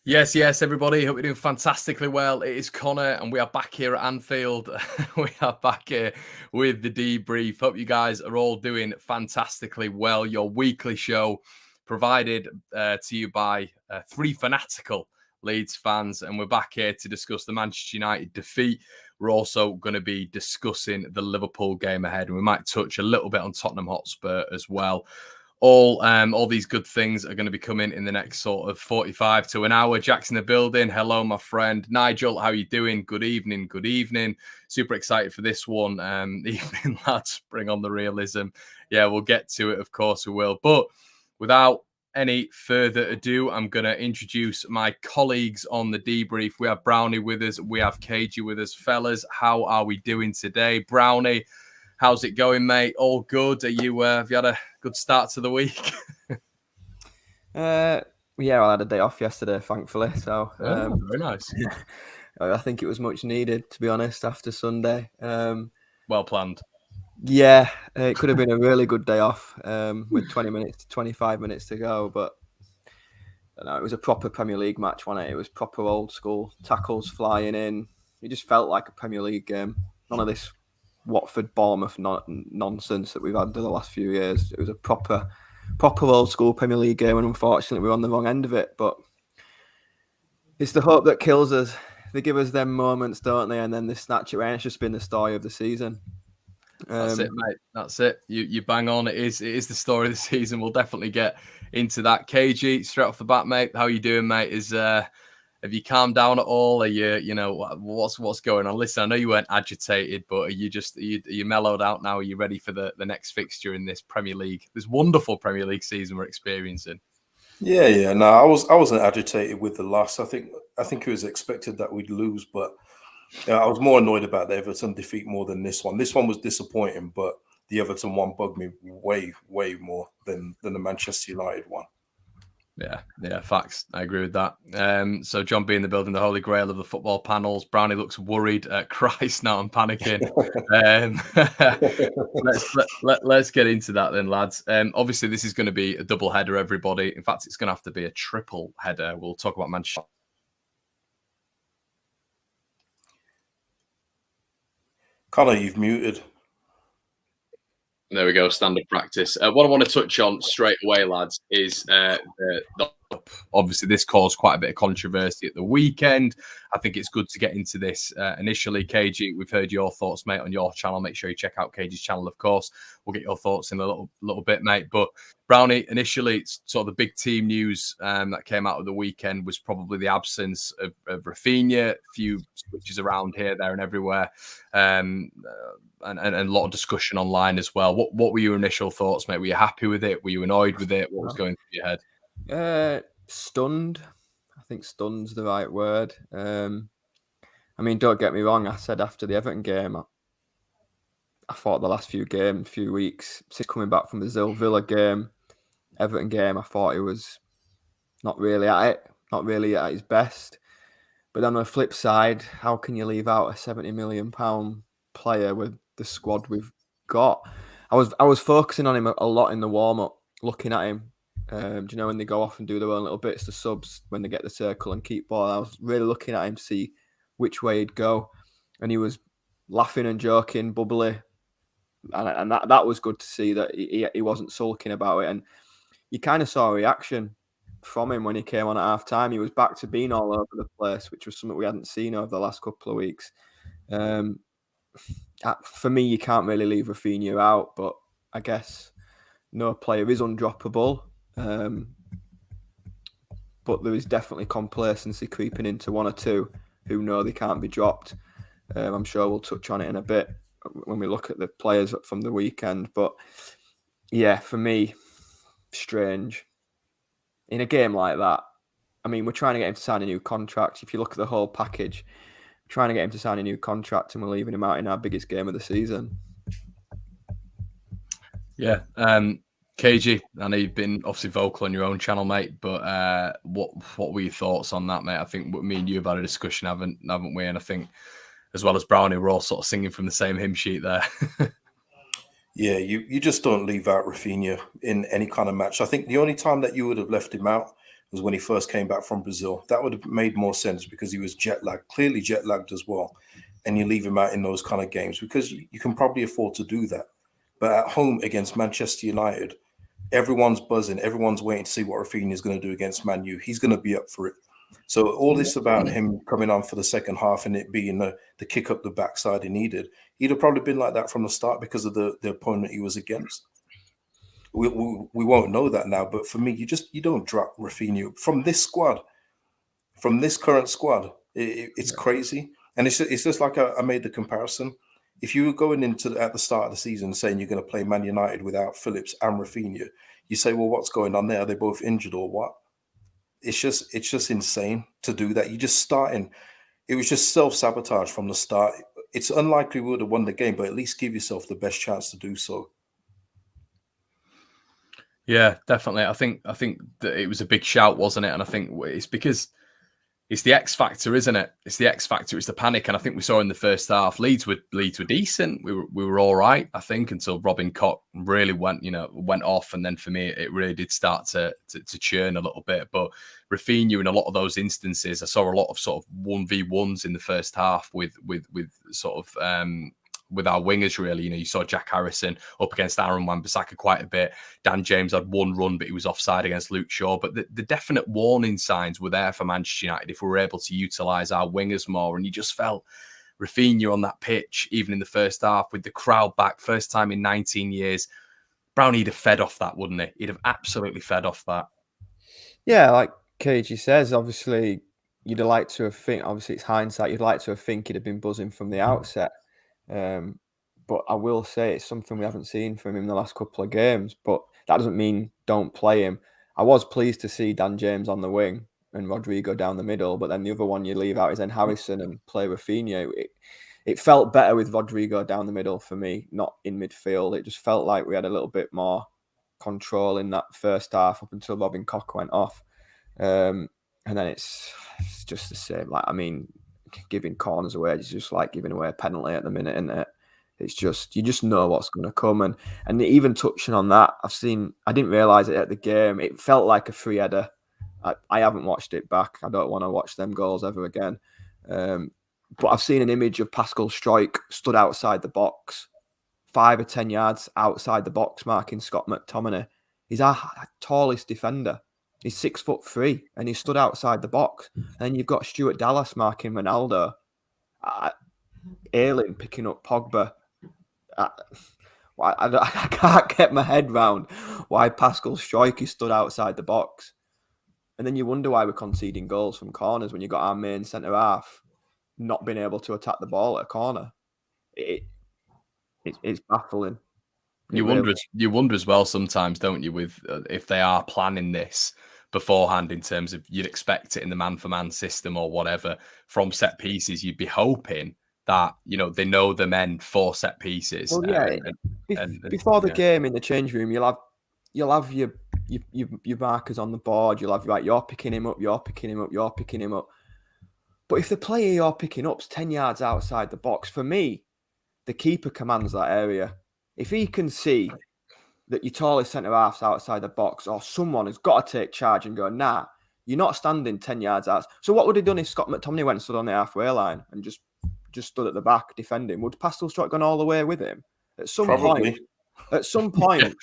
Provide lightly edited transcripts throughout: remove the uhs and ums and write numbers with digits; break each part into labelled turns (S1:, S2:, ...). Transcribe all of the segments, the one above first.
S1: Yes, everybody. Hope you're doing fantastically well. It is Connor, and we are back here at Anfield. We are back here with the debrief. Hope you guys are all doing fantastically well. Your weekly show provided to you by three fanatical Leeds fans, and we're back here to discuss the Manchester United defeat. We're also going to be discussing the Liverpool game ahead, and we might touch a little bit on Tottenham Hotspur as well. All these good things are going to be coming in the next sort of 45 to an hour. Jack's in the building. Hello, my friend. Nigel, how you doing? Good evening. Super excited for this one. Evening, lads. Bring on the realism. Yeah, we'll get to it. Of course we will. But without any further ado, I'm going to introduce my colleagues on the debrief. We have Brownie with us. We have KG with us. Fellas, how are we doing today? Brownie, how's it going, mate? All good? Are you? Have you had a good start to the week?
S2: Yeah, I had a day off yesterday, thankfully. So
S1: very nice.
S2: I think it was much needed, to be honest, after Sunday.
S1: Well planned.
S2: Yeah, it could have been a really good day off with 25 minutes to go. But it was a proper Premier League match, wasn't it? It was proper old school, tackles flying in. It just felt like a Premier League game. None of this Watford, Bournemouth nonsense that we've had the last few years. It was a proper old school Premier League game, and unfortunately we're on the wrong end of it. But it's the hope that kills us. They give us them moments, don't they? And then they snatch it away. It's just been the story of the season.
S1: That's it, mate. That's it. You bang on. It is the story of the season. We'll definitely get into that. KG, straight off the bat, mate. How you doing, mate? Have you calmed down at all? Are you what's going on? Listen, I know you weren't agitated, but are you mellowed out now? Are you ready for the next fixture in this Premier League, this wonderful Premier League season we're experiencing?
S3: Yeah. No, I wasn't agitated with the loss. I think it was expected that we'd lose, but I was more annoyed about the Everton defeat more than this one. This one was disappointing, but the Everton one bugged me way more than the Manchester United one.
S1: Yeah, facts. I agree with that. So John B in the building, the holy grail of the football panels. Brownie looks worried. Christ, now I'm panicking. Let's get into that then, lads. Obviously, this is going to be a double header, everybody. In fact, it's going to have to be a triple header. We'll talk about Manchester.
S3: Connor, you've muted.
S1: There we go, standard practice. What I want to touch on straight away, lads, is obviously this caused quite a bit of controversy at the weekend. I think it's good to get into this initially. KG, we've heard your thoughts, mate, on your channel. Make sure you check out KG's channel, of course. We'll get your thoughts in a little bit, mate. But Brownie, initially, sort of the big team news that came out of the weekend was probably the absence of Raphinha, a few switches around here, there, and everywhere, and a lot of discussion online as well. What were your initial thoughts, mate? Were you happy with it? Were you annoyed with it? What was going through your head?
S2: Stunned. I think stunned's the right word. I mean, don't get me wrong. I said after the Everton game, I thought the last few weeks, since coming back from the Villa game, Everton game, I thought he was not really at his best. But on the flip side, how can you leave out a £70 million player with the squad we've got? I was focusing on him a lot in the warm up, looking at him. Do you know when they go off and do their own little bits, the subs, when they get the circle and keep ball? I was really looking at him to see which way he'd go, and he was laughing and joking, bubbly, and that was good to see that he wasn't sulking about it. And you kind of saw a reaction from him when he came on at half time. He was back to being all over the place, which was something we hadn't seen over the last couple of weeks. For me, you can't really leave Raphinha out, but I guess no player is undroppable. But there is definitely complacency creeping into one or two who know they can't be dropped. I'm sure we'll touch on it in a bit when we look at the players from the weekend. But yeah, for me, strange. In a game like that, I mean, we're trying to get him to sign a new contract. If you look at the whole package, we're trying to get him to sign a new contract, and we're leaving him out in our biggest game of the season.
S1: Yeah. KG, I know you've been obviously vocal on your own channel, mate, but what were your thoughts on that, mate? I think me and you have had a discussion, haven't we? And I think, as well as Brownie, we're all sort of singing from the same hymn sheet there.
S3: Yeah, you just don't leave out Raphinha in any kind of match. I think the only time that you would have left him out was when he first came back from Brazil. That would have made more sense because he was jet lagged, clearly jet lagged as well. And you leave him out in those kind of games because you can probably afford to do that. But at home against Manchester United, everyone's buzzing. Everyone's waiting to see what Raphinha is going to do against Man U. He's going to be up for it. So all this about him coming on for the second half and it being the kick up the backside he needed, he'd have probably been like that from the start because of the opponent he was against. We won't know that now, but for me, you don't drop Raphinha from this squad, from this current squad. It's crazy, and it's just like I made the comparison. If you were going into at the start of the season saying you're going to play Man United without Phillips and Raphinha, you say, well, what's going on there? Are they both injured or what? It's just insane to do that. You just starting. It was just self-sabotage from the start. It's unlikely we would have won the game, but at least give yourself the best chance to do so.
S1: Yeah, definitely. I think that it was a big shout, wasn't it? And I think it's because it's the X factor, isn't it? It's the X factor. It's the panic. And I think we saw in the first half, Leeds were decent. We were all right, I think, until Robin Koch really went off. And then for me, it really did start to churn a little bit. But Raphinha, in a lot of those instances, I saw a lot of sort of 1v1s in the first half with sort of with our wingers, really. You saw Jack Harrison up against Aaron Wan-Bissaka quite a bit. Dan James had one run, but he was offside against Luke Shaw. But the definite warning signs were there for Manchester United if we were able to utilise our wingers more. And you just felt Raphinha on that pitch, even in the first half, with the crowd back, first time in 19 years. Brownie'd have fed off that, wouldn't he? He'd have absolutely fed off that.
S2: Yeah, like KG says, obviously, you'd have liked to have think, obviously it's hindsight, you'd like to have think he'd have been buzzing from the outset. But I will say it's something we haven't seen from him in the last couple of games. But that doesn't mean don't play him. I was pleased to see Dan James on the wing and Rodrigo down the middle. But then the other one you leave out is then Harrison and play Raphinha. It felt better with Rodrigo down the middle for me, not in midfield. It just felt like we had a little bit more control in that first half up until Robin Koch went off. And then it's just the same. Like, I mean, giving corners away is just like giving away a penalty at the minute, isn't it? It's just, you just know what's going to come. And even touching on that, I didn't realise it at the game. It felt like a free header. I haven't watched it back. I don't want to watch them goals ever again. But I've seen an image of Pascal Struijk stood outside the box, 5 or 10 yards outside the box, marking Scott McTominay. He's our tallest defender. He's 6'3", and he stood outside the box. And then you've got Stuart Dallas marking Ronaldo. Ayling picking up Pogba. I can't get my head round why Pascal Struijk stood outside the box. And then you wonder why we're conceding goals from corners when you've got our main centre-half not being able to attack the ball at a corner. It's baffling.
S1: You wonder as well sometimes, don't you, with if they are planning this beforehand in terms of you'd expect it in the man-for-man system or whatever from set pieces. You'd be hoping that they know the men for set pieces.
S2: Well, yeah. Before the game in the change room, you'll have your markers on the board. You'll have, right, you're picking him up, you're picking him up, you're picking him up. But if the player you're picking up's 10 yards outside the box, for me, the keeper commands that area. If he can see that your tallest centre-half's outside the box, or someone has got to take charge and go, nah, you're not standing 10 yards out. So what would he done if Scott McTominay went and stood on the halfway line and just stood at the back defending? Would Pascal Struijk gone all the way with him? At some point,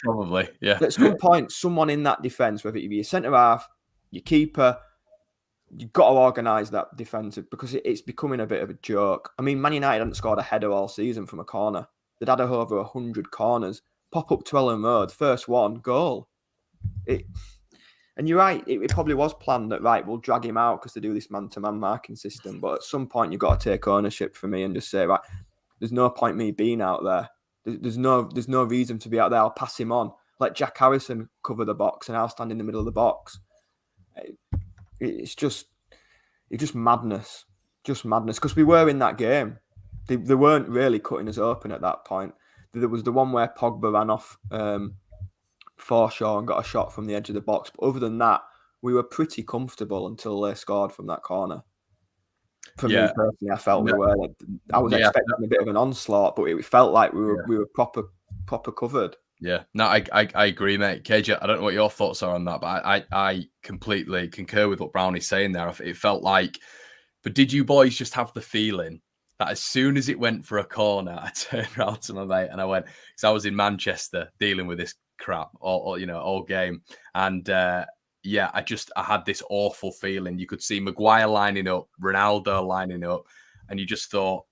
S1: probably, yeah.
S2: At some point, someone in that defence, whether it be your centre-half, your keeper, you've got to organise that defensive because it's becoming a bit of a joke. I mean, Man United hadn't scored a header all season from a corner. They'd had over 100 corners. Pop up to Ellen Road, first one, goal. And you're right, it probably was planned that, right, we'll drag him out because they do this man-to-man marking system. But at some point, you've got to take ownership for me and just say, right, there's no point me being out there. There's no reason to be out there. I'll pass him on. Let Jack Harrison cover the box and I'll stand in the middle of the box. It's just madness. Just madness. Because we were in that game. They weren't really cutting us open at that point. There was the one where Pogba ran off Forshaw and got a shot from the edge of the box. But other than that, we were pretty comfortable until they scored from that corner. For me personally, I felt we were. I was expecting a bit of an onslaught, but it felt like we were proper proper covered.
S1: Yeah, no, I agree, mate. KJ, I don't know what your thoughts are on that, but I completely concur with what Brownie's saying there. It felt like, but did you boys just have the feeling that as soon as it went for a corner, I turned around to my mate and I went, because I was in Manchester dealing with this crap all game, and yeah, I had this awful feeling. You could see Maguire lining up, Ronaldo lining up, and you just thought,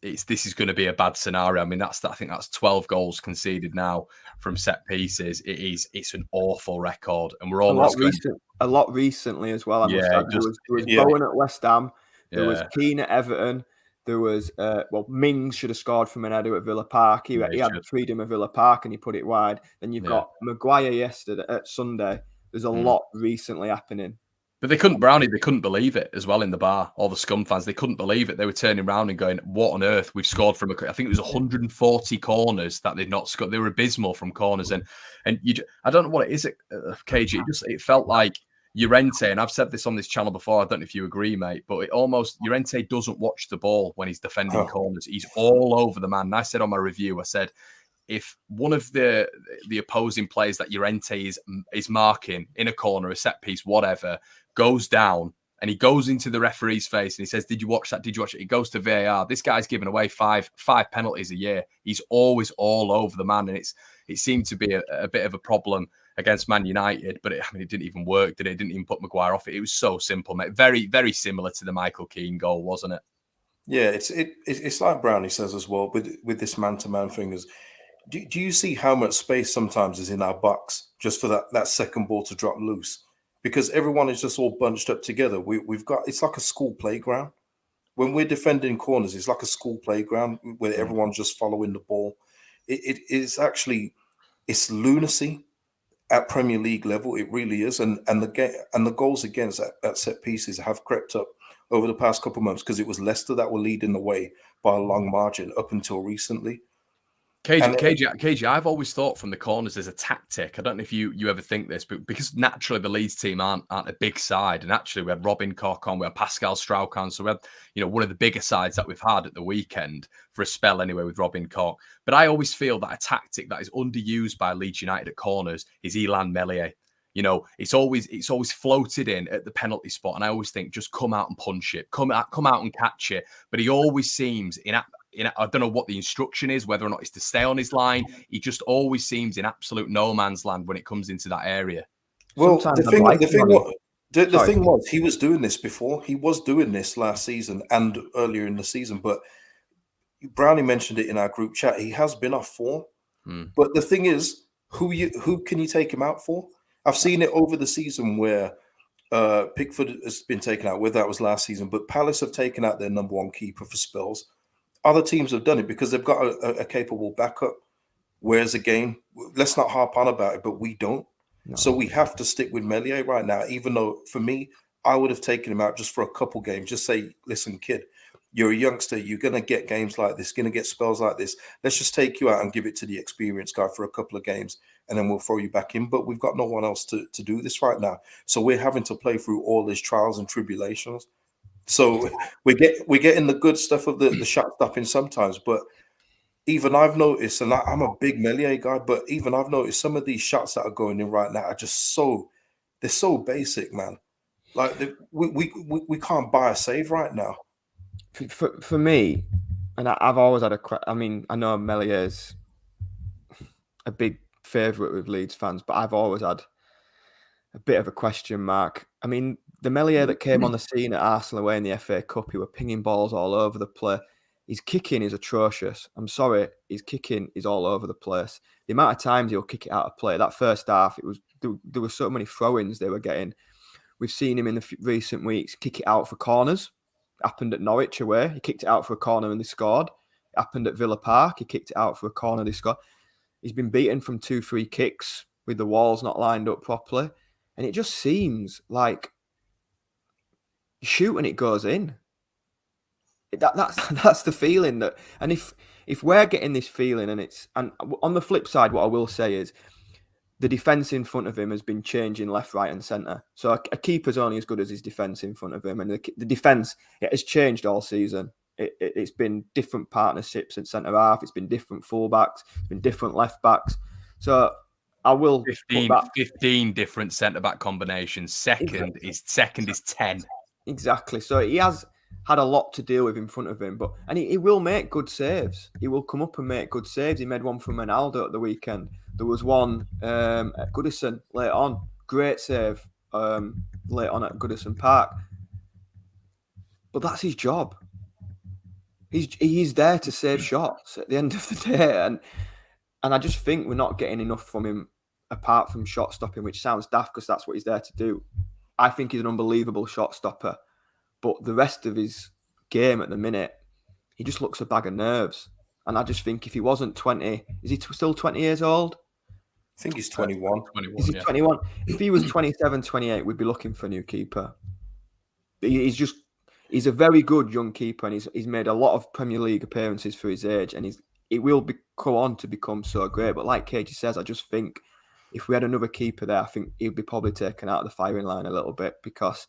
S1: this is going to be a bad scenario. I mean, I think that's 12 goals conceded now from set pieces. It's an awful record, and we're almost
S2: a lot recently as well. I must add. There was Bowen at West Ham. There was Keane at Everton. There was Mings should have scored from an header at Villa Park. He had the freedom of Villa Park and he put it wide. Then you've got Maguire Sunday. There's a lot recently happening.
S1: But they couldn't believe it as well in the bar. All the scum fans, they couldn't believe it. They were turning around and going, "What on earth? We've scored from I think it was 140 corners that they'd not scored. They were abysmal from corners." And I don't know what it is, KG. It felt like Llorente, and I've said this on this channel before. I don't know if you agree, mate, but Llorente doesn't watch the ball when he's defending corners. He's all over the man. And I said on my review, I said, if one of the opposing players that Llorente is marking in a corner, a set piece, whatever, goes down and he goes into the referee's face and he says, "Did you watch that? Did you watch it?" He goes to VAR. This guy's giving away five penalties a year. He's always all over the man, and it seemed to be a bit of a problem against Man United, but it didn't even work, did it? It didn't even put Maguire off it. It was so simple, mate. Very, very similar to the Michael Keane goal, wasn't it?
S3: Yeah, it's like Brownie says as well with this man-to-man thing is. Do you see how much space sometimes is in our box just for that second ball to drop loose? Because everyone is just all bunched up together. It's like a school playground. When we're defending corners, it's like a school playground where everyone's just following the ball. It's lunacy at Premier League level. It really is. And the goals against at set pieces have crept up over the past couple of months because it was Leicester that were leading the way by a long margin up until recently.
S1: KG, I've always thought from the corners there's a tactic. I don't know if you ever think this, but because naturally the Leeds team aren't a big side, and actually we had Robin Koch on, we had Pascal Strauch, so we had one of the bigger sides that we've had at the weekend for a spell anyway with Robin Koch. But I always feel that a tactic that is underused by Leeds United at corners is Illan Meslier. It's always floated in at the penalty spot, and I always think just come out and punch it, come out and catch it. But he always seems I don't know what the instruction is, whether or not it's to stay on his line. He just always seems in absolute no man's land when it comes into that area.
S3: Well, the thing was, he was doing this before. He was doing this last season and earlier in the season. But Brownie mentioned it in our group chat. He has been off form. But the thing is, who can you take him out for? I've seen it over the season where Pickford has been taken out, whether that was last season, but Palace have taken out their number one keeper for spells. Other teams have done it because they've got a capable backup. Whereas again, let's not harp on about it, but we don't. No. So we have to stick with Meslier right now, even though for me, I would have taken him out just for a couple games. Just say, listen, kid, you're a youngster. You're going to get games like this, going to get spells like this. Let's just take you out and give it to the experienced guy for a couple of games, and then we'll throw you back in. But we've got no one else to do this right now. So we're having to play through all these trials and tribulations. So we're getting the good stuff of the shot stopping sometimes, but even I've noticed, and I'm a big Meslier guy, but even I've noticed some of these shots that are going in right now are just they're so basic, man. Like we can't buy a save right now.
S2: For me, and I've always had I know Melior's a big favourite with Leeds fans, but I've always had a bit of a question mark. I mean, the Meslier that came on the scene at Arsenal away in the FA Cup, he were pinging balls all over the place. His kicking is atrocious. I'm sorry, his kicking is all over the place. The amount of times he'll kick it out of play. That first half, there were so many throw-ins they were getting. We've seen him in the recent weeks kick it out for corners. It happened at Norwich away. He kicked it out for a corner and they scored. It happened at Villa Park. He kicked it out for a corner, they scored. He's been beaten from 2 free kicks with the walls not lined up properly. And it just seems like you shoot and it goes in. That's the feeling that, and if we're getting this feeling, and on the flip side, what I will say is the defence in front of him has been changing left, right, and centre. So a keeper's only as good as his defence in front of him, and the defence, it has changed all season. It's been different partnerships at centre half. It's been different fullbacks. It's been different left backs. So I will
S1: 15 different centre back combinations. Second is 10.
S2: Exactly. So he has had a lot to deal with in front of him, and he will make good saves. He will come up and make good saves. He made one from Ronaldo at the weekend. There was one at Goodison late on. Great save late on at Goodison Park. But that's his job. He's there to save shots at the end of the day, and I just think we're not getting enough from him apart from shot stopping, which sounds daft because that's what he's there to do. I think he's an unbelievable shot stopper, but the rest of his game at the minute, he just looks a bag of nerves. And I just think if he wasn't 20, is he still 20 years old?
S3: I think he's 21.
S2: Is he 21? If he was 27, 28, we'd be looking for a new keeper. He's a very good young keeper, and he's made a lot of Premier League appearances for his age, and he will go on to become so great. But like KG says, I just think if we had another keeper there, I think he'd be probably taken out of the firing line a little bit, because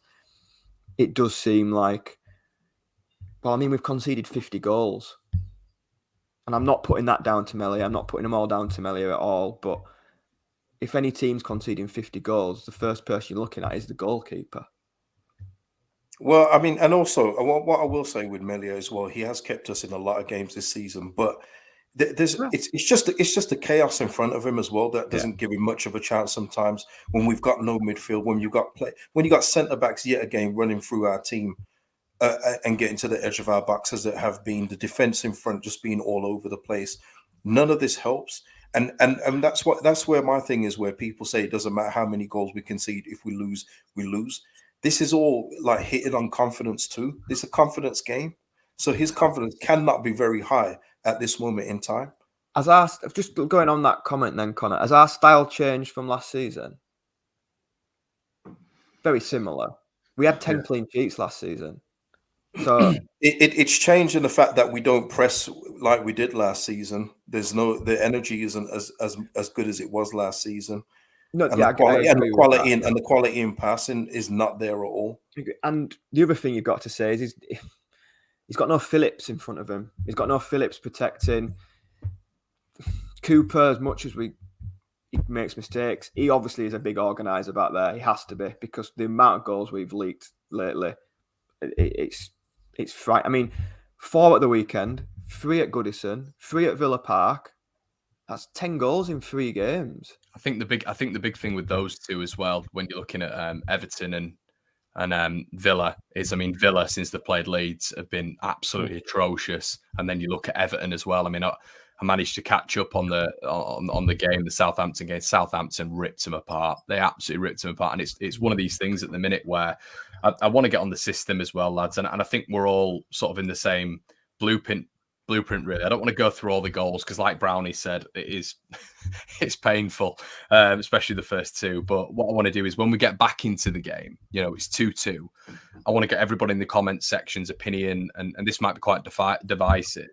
S2: it does seem like, well, I mean, we've conceded 50 goals. And I'm not putting that down to Melia. I'm not putting them all down to Melia at all. But if any team's conceding 50 goals, the first person you're looking at is the goalkeeper.
S3: Well, I mean, and also what I will say with Melia as well, he has kept us in a lot of games this season, but it's just the chaos in front of him as well that doesn't give him much of a chance sometimes. When we've got no midfield, when you got centre backs yet again running through our team and getting to the edge of our backs as it have been, the defense in front just being all over the place. None of this helps, and that's where my thing is. Where people say it doesn't matter how many goals we concede, if we lose, we lose. This is all like hitting on confidence too. This is a confidence game. So his confidence cannot be very high at this moment in time.
S2: Just going on that comment then, Connor, has our style changed from last season? Very similar. We had 10 clean sheets last season. So
S3: it's changed in the fact that we don't press like we did last season. The energy isn't as good as it was last season.
S2: No,
S3: and the quality in passing is not there at all.
S2: And the other thing you've got to say is he's got no Phillips in front of him. He's got no Phillips protecting Cooper. As much as he makes mistakes, he obviously is a big organizer back there. He has to be, because the amount of goals we've leaked lately, it's frightening. I mean, 4 at the weekend, 3 at Goodison, 3 at Villa Park. That's 10 goals in 3 games.
S1: I think the big thing with those two as well, when you're looking at Everton and Villa, is, I mean, Villa, since they played Leeds, have been absolutely atrocious. And then you look at Everton as well. I mean, I managed to catch up on the game, the Southampton game. Southampton ripped them apart. They absolutely ripped them apart. And it's one of these things at the minute where I want to get on the system as well, lads. And I think we're all sort of in the same blueprint, really. I don't want to go through all the goals because, like Brownie said, it's painful, especially the first 2. But what I want to do is, when we get back into the game, it's 2-2. I want to get everybody in the comment section's opinion, and this might be quite divisive.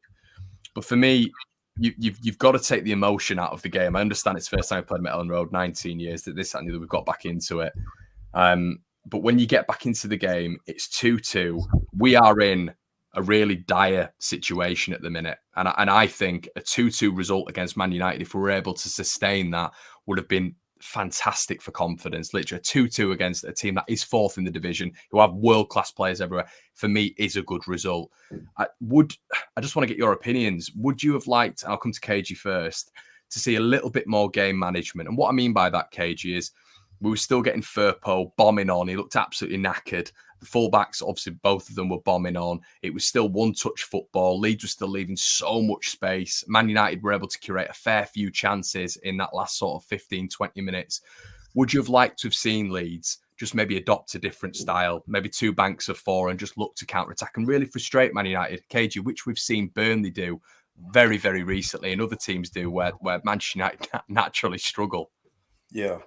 S1: But for me, you've got to take the emotion out of the game. I understand it's the first time I played at Ellen Road, 19 years, that this and the other, we've got back into it. But when you get back into the game, it's 2-2. We are in a really dire situation at the minute. And I think a 2-2 result against Man United, if we were able to sustain that, would have been fantastic for confidence. Literally, a 2-2 against a team that is 4th in the division, who have world-class players everywhere, for me, is a good result. I just want to get your opinions. Would you have liked, I'll come to KG first, to see a little bit more game management? And what I mean by that, KG, is we were still getting Firpo bombing on. He looked absolutely knackered. The fullbacks, obviously, both of them were bombing on. It was still one-touch football. Leeds was still leaving so much space. Man United were able to curate a fair few chances in that last sort of 15, 20 minutes. Would you have liked to have seen Leeds just maybe adopt a different style, maybe 2 banks of 4, and just look to counter-attack and really frustrate Man United? KG, which we've seen Burnley do very, very recently, and other teams do, where Manchester United naturally struggle.
S3: Yeah.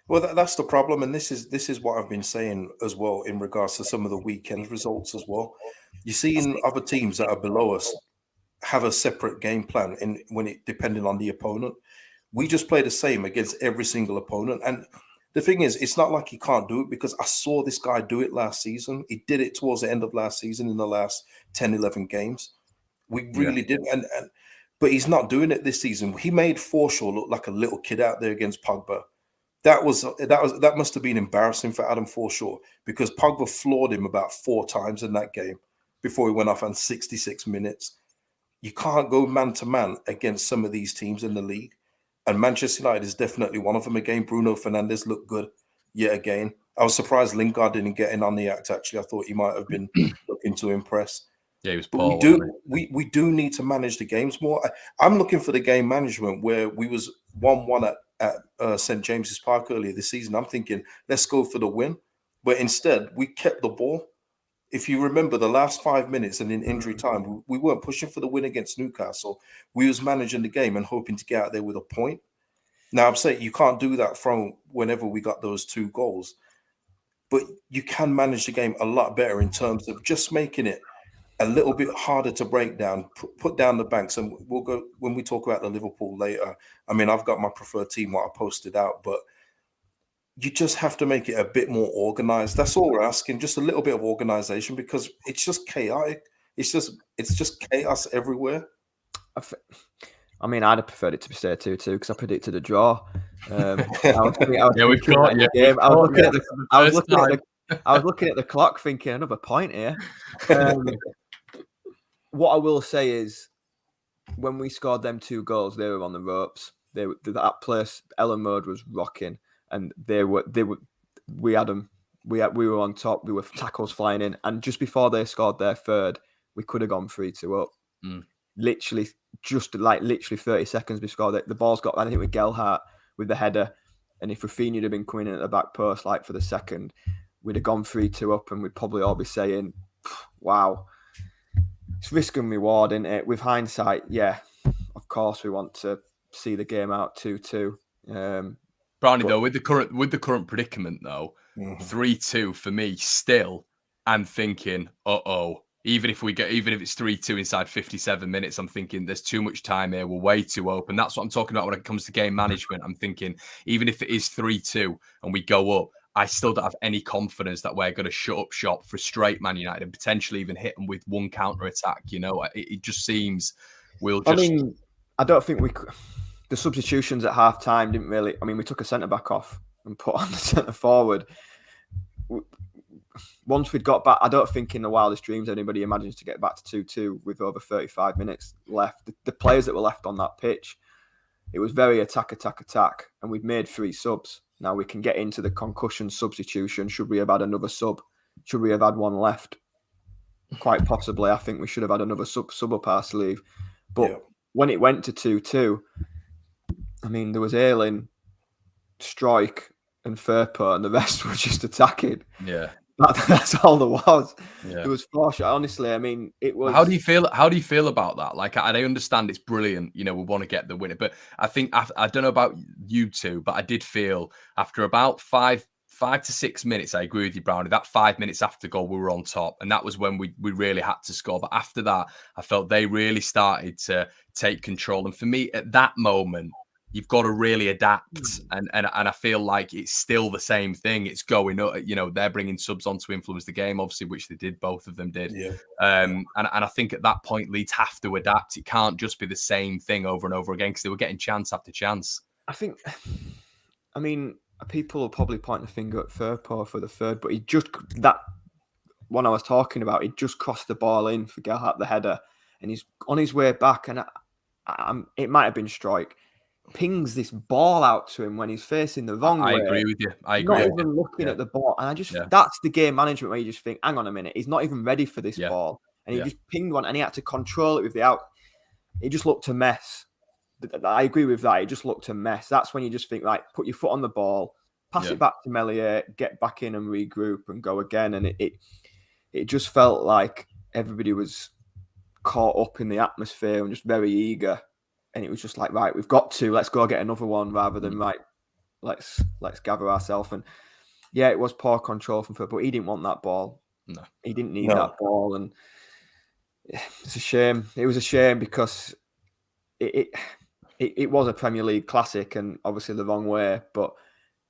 S3: Well, that's the problem, and this is what I've been saying as well in regards to some of the weekend results as well. You see, in other teams that are below us have a separate game plan depending on the opponent. We just play the same against every single opponent, and the thing is, it's not like he can't do it, because I saw this guy do it last season. He did it towards the end of last season in the last 10, 11 games. We really did. But he's not doing it this season. He made Forshaw look like a little kid out there against Pogba. That must have been embarrassing for Adam Forshaw, because Pogba floored him about 4 times in that game before he went off on 66 minutes. You can't go man to man against some of these teams in the league. And Manchester United is definitely one of them again. Bruno Fernandes looked good yet again. I was surprised Lingard didn't get in on the act, actually. I thought he might have been looking to impress.
S1: Yeah, he was
S3: But
S1: poor.
S3: we do need to manage the games more. I'm looking for the game management where we was 1-1 at St. James's Park earlier this season. I'm thinking, let's go for the win. But instead, we kept the ball. If you remember the last 5 minutes and in injury time, we weren't pushing for the win against Newcastle. We was managing the game and hoping to get out there with a point. Now, I'm saying you can't do that from whenever we got those 2 goals. But you can manage the game a lot better in terms of just making it a little bit harder to break down, put down the banks. And we'll go, when we talk about the Liverpool later, I mean, I've got my preferred team, what I posted out, but you just have to make it a bit more organized. That's all we're asking, just a little bit of organization, because it's just chaotic. It's just chaos everywhere.
S2: I mean, I'd have preferred it to be stay 2-2 because I predicted a draw. I was looking at the clock thinking another point here. What I will say is, when we scored them 2 goals, they were on the ropes. That place, Ellen Mode was rocking, and we had them. We were on top. We were tackles flying in, and just before they scored their 3rd, we could have gone 3-2 up. Literally 30 seconds before the ball's got, I think, with Gelhardt with the header, and if Raphinha had been coming in at the back post like for the 2nd, we'd have gone 3-2 up, and we'd probably all be saying, wow, it's risk and reward, isn't it? With hindsight, yeah, of course we want to see the game out 2-2.
S1: Brownie, though, with the current predicament, though, 3-2 for me still, I'm thinking, even if it's 3-2 inside 57 minutes, I'm thinking there's too much time here. We're way too open. That's what I'm talking about when it comes to game management. I'm thinking, even if it is 3-2 and we go up, I still don't have any confidence that we're going to shut up shop, frustrate Man United, and potentially even hit them with one counter attack. You know, it just seems
S2: I mean, I don't think the substitutions at half time didn't really. I mean, we took a centre back off and put on the centre forward. Once we'd got back, I don't think in the wildest dreams anybody imagines to get back to 2-2 with over 35 minutes left. The players that were left on that pitch, it was very attack, and we've made 3 subs. Now we can get into the concussion substitution. Should we have had another sub? Should we have had one left? Quite possibly. I think we should have had another sub up our sleeve. But when it went to 2-2, I mean, there was Ayling, Strike, and Firpo, and the rest were just attacking.
S1: Yeah.
S2: That's all there was. Yeah. There was 4 shots. Honestly, I mean, it was.
S1: How do you feel about that? Like, I understand it's brilliant. You know, we want to get the winner, but I think I don't know about you two, but I did feel after about 5 to 6 minutes, I agree with you, Brownie. That 5 minutes after the goal, we were on top, and that was when we really had to score. But after that, I felt they really started to take control. And for me, at that moment, you've got to really adapt, and I feel like it's still the same thing. It's going up. You know, they're bringing subs on to influence the game, obviously, which they did. Both of them did. Yeah. And I think at that point, Leeds have to adapt. It can't just be the same thing over and over again, because they were getting chance after chance.
S2: I mean, people will probably point the finger at Firpo for the 3rd, but he just, that one I was talking about, he just crossed the ball in for Gelhardt, the header, and he's on his way back, and it might have been Strike. Pings this ball out to him when he's facing the wrong way.
S1: I agree with you. Not
S2: even looking at the ball. And that's the game management where you just think, hang on a minute, he's not even ready for this ball. And he just pinged one, and he had to control it with the out. It just looked a mess. I agree with that. It just looked a mess. That's when you just think, like, put your foot on the ball, pass it back to Meslier, get back in and regroup and go again. And it just felt like everybody was caught up in the atmosphere and just very eager. And it was just like, right, we've got to, let's go get another one, rather than right, let's gather ourselves. And yeah, it was poor control from Phil, but he didn't want that ball.
S1: No,
S2: he didn't need that ball, and it's a shame. It was a shame because it was a Premier League classic, and obviously the wrong way. But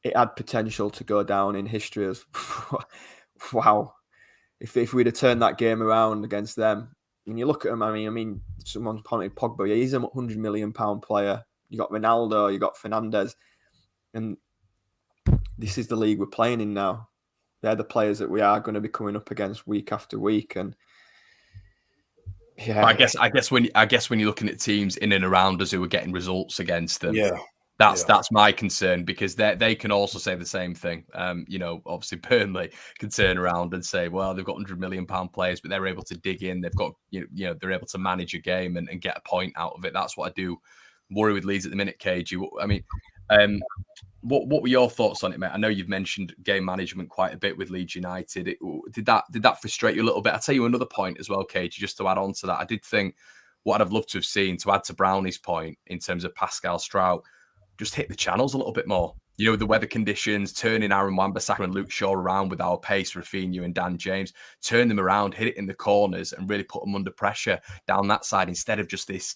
S2: it had potential to go down in history as wow. If we'd have turned that game around against them, when you look at them, I mean, someone's pointed Pogba. He's a £100 million player. You got Ronaldo, you got Fernandes, and this is the league we're playing in now. They're the players that we are going to be coming up against week after week, and yeah,
S1: I guess when you're looking at teams in and around us who are getting results against them, that's my concern, because they can also say the same thing. Obviously Burnley can turn around and say, well, they've got £100 million players, but they're able to dig in. They've got they're able to manage a game and get a point out of it. That's what I do worry with Leeds at the minute, KG. I mean, what were your thoughts on it, mate? I know you've mentioned game management quite a bit with Leeds United. Did that frustrate you a little bit? I'll tell you another point as well, KG, just to add on to that. I did think what I'd have loved to have seen, to add to Brownie's point in terms of Pascal Strout, just hit the channels a little bit more. The weather conditions, turning Aaron Wan-Bissaka and Luke Shaw around with our pace, Raphinha and Dan James, turn them around, hit it in the corners and really put them under pressure down that side, instead of just this,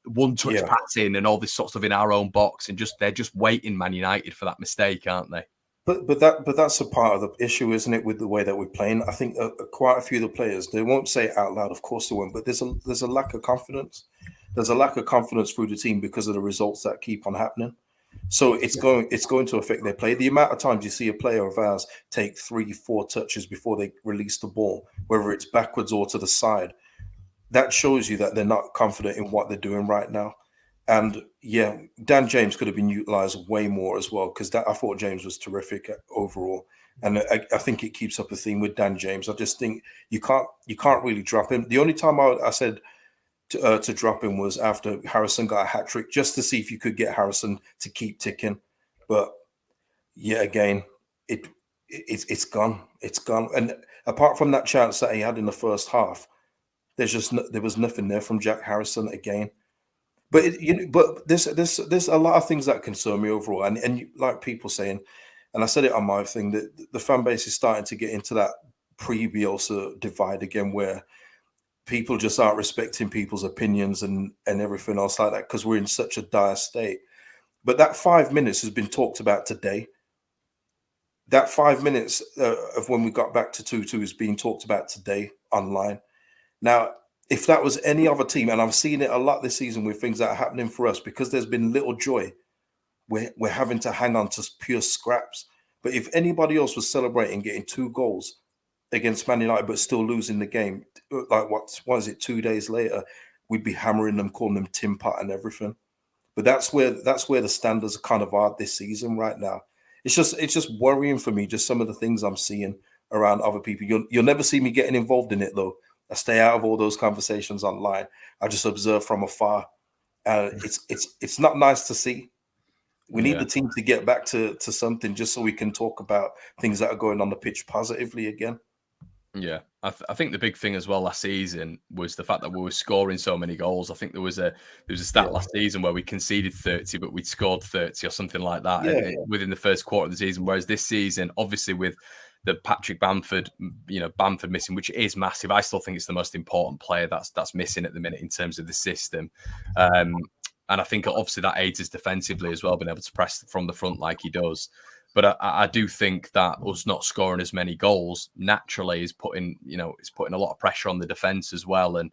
S1: one-touch passing and all this sort of stuff in our own box, and they're just waiting, Man United, for that mistake, aren't they?
S3: But that's a part of the issue, isn't it, with the way that we're playing? I think quite a few of the players, they won't say it out loud, of course they won't, but there's a lack of confidence. There's a lack of confidence through the team because of the results that keep on happening. So it's going to affect their play. The amount of times you see a player of ours take 3-4 touches before they release the ball, whether it's backwards or to the side, that shows you that they're not confident in what they're doing right now. And yeah, Dan James could have been utilized way more as well, because I thought James was terrific overall. And I think it keeps up a theme with Dan James. I just think you can't really drop him. The only time I said to drop him was after Harrison got a hat-trick, just to see if you could get Harrison to keep ticking. But yeah, again, it's gone. It's gone. And apart from that chance that he had in the first half, there was nothing there from Jack Harrison again. But there's a lot of things that concern me overall, and like people saying, and I said it on my thing, that the fan base is starting to get into that pre-Bielsa divide again, where people just aren't respecting people's opinions and everything else like that, because we're in such a dire state. But that 5 minutes has been talked about today. That 5 minutes of when we got back to 2-2 is being talked about today online. Now, if that was any other team, and I've seen it a lot this season with things that are happening for us, because there's been little joy, we're having to hang on to pure scraps. But if anybody else was celebrating getting 2 goals against Man United but still losing the game, like what is it, 2 days later, we'd be hammering them, calling them tin pot and everything. But that's where the standards kind of are this season right now. It's just worrying for me, just some of the things I'm seeing around other people. You'll never see me getting involved in it though. I stay out of all those conversations online. I just observe from afar. It's not nice to see. We need the team to get back to something, just so we can talk about things that are going on the pitch positively again.
S1: Yeah, I think the big thing as well last season was the fact that we were scoring so many goals. I think there was a stat last season where we conceded 30, but we'd scored 30 or something like that within the first quarter of the season. Whereas this season, obviously with the Patrick Bamford missing, which is massive. I still think it's the most important player that's missing at the minute in terms of the system. And I think obviously that aids us defensively as well, being able to press from the front like he does. But I do think that us not scoring as many goals naturally is putting a lot of pressure on the defence as well. And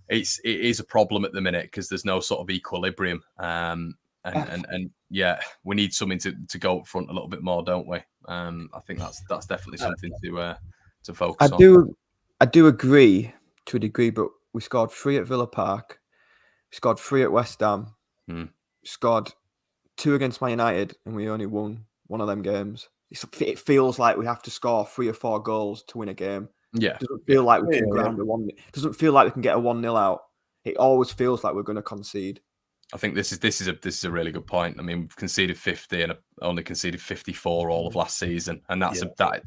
S1: it is a problem at the minute because there's no sort of equilibrium. And yeah, we need something to go up front a little bit more, don't we? I think that's definitely something to focus on.
S2: I do agree to a degree, but we scored 3 at Villa Park, we scored 3 at West Ham, we scored 2 against Man United, and we only won one of them games. It feels like we have to score 3 or 4 goals to win a game.
S1: Yeah,
S2: it doesn't feel like we can ground a 1. It doesn't feel like we can get a 1-0 out. It always feels like we're going to concede.
S1: I think this is a really good point. I mean, we've conceded 50 and only conceded 54 all of last season, and that's. I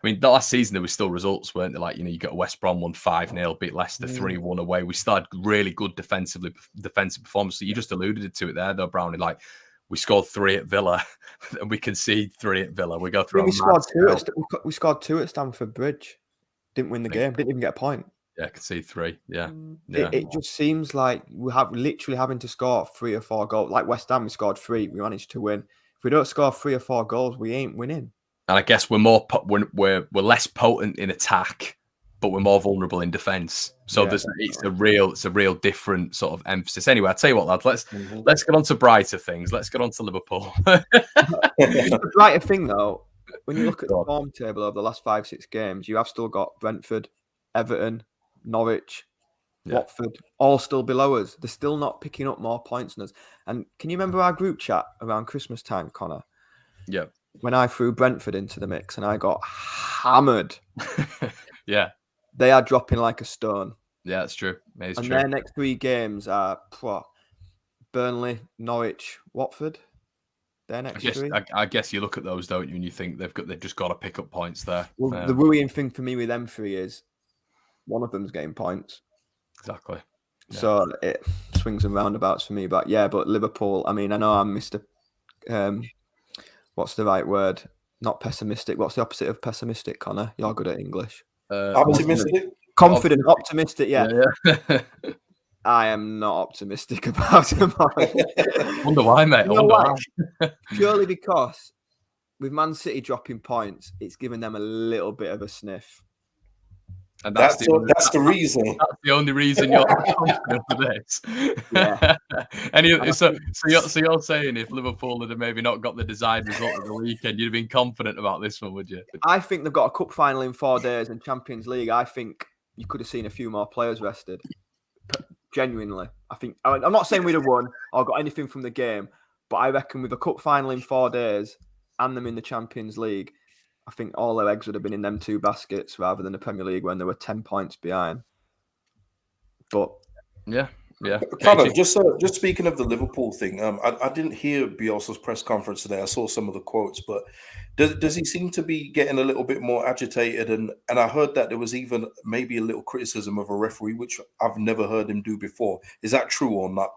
S1: mean, the last season there were still results, weren't there? Like, you got West Brom won 5-0, beat Leicester 3-1 away. We started really good defensive performance. So you just alluded to it there, though, Brownie. Like, we scored 3 at Villa, and we concede 3 at Villa. We go through.
S2: We scored 2 at Stamford Bridge. Didn't win the game. Didn't even get a point.
S1: Yeah, concede 3. Yeah.
S2: It just seems like we have literally having to score 3 or 4 goals. Like West Ham, we scored 3. We managed to win. If we don't score 3 or 4 goals, we ain't winning.
S1: And I guess we're less potent in attack, but we're more vulnerable in defence. So it's a real different sort of emphasis. Anyway, I tell you what, lads, let's get on to brighter things. Let's get on to Liverpool.
S2: The brighter thing though, when you look at the form table over the last 5-6 games, you have still got Brentford, Everton, Norwich, Watford, all still below us. They're still not picking up more points than us. And can you remember our group chat around Christmas time, Connor?
S1: Yeah.
S2: When I threw Brentford into the mix and I got hammered.
S1: Yeah.
S2: They are dropping like a stone.
S1: Yeah, that's true. It's
S2: and
S1: true.
S2: Their next 3 games are Burnley, Norwich, Watford. Their next 3.
S1: I guess you look at those, don't you, and you think they've just got to pick up points there.
S2: Well, the worrying thing for me with them 3 is one of them's getting points.
S1: Exactly. Yeah.
S2: So it swings and roundabouts for me. But Liverpool, I mean, I know I'm Mr. What's the right word? Not pessimistic. What's the opposite of pessimistic, Connor? You're good at English.
S3: Optimistic?
S2: Confident, optimistic, yeah. I am not optimistic about tomorrow.
S1: Wonder why, mate.
S2: Why? Purely because with Man City dropping points, it's given them a little bit of a sniff.
S1: And
S3: that's the reason.
S1: That's the only reason you're confident for this.
S2: Yeah.
S1: So you're saying if Liverpool had maybe not got the desired result of the weekend, you'd have been confident about this one, would you?
S2: I think they've got a cup final in 4 days and Champions League. I think you could have seen a few more players rested. Genuinely, I think. I'm not saying we'd have won or got anything from the game, but I reckon with a cup final in 4 days and them in the Champions League, I think all their eggs would have been in them 2 baskets rather than the Premier League when they were 10 points behind. But
S1: yeah.
S3: Connor, just speaking of the Liverpool thing, I didn't hear Bielsa's press conference today. I saw some of the quotes, but does he seem to be getting a little bit more agitated? And I heard that there was even maybe a little criticism of a referee, which I've never heard him do before. Is that true or not?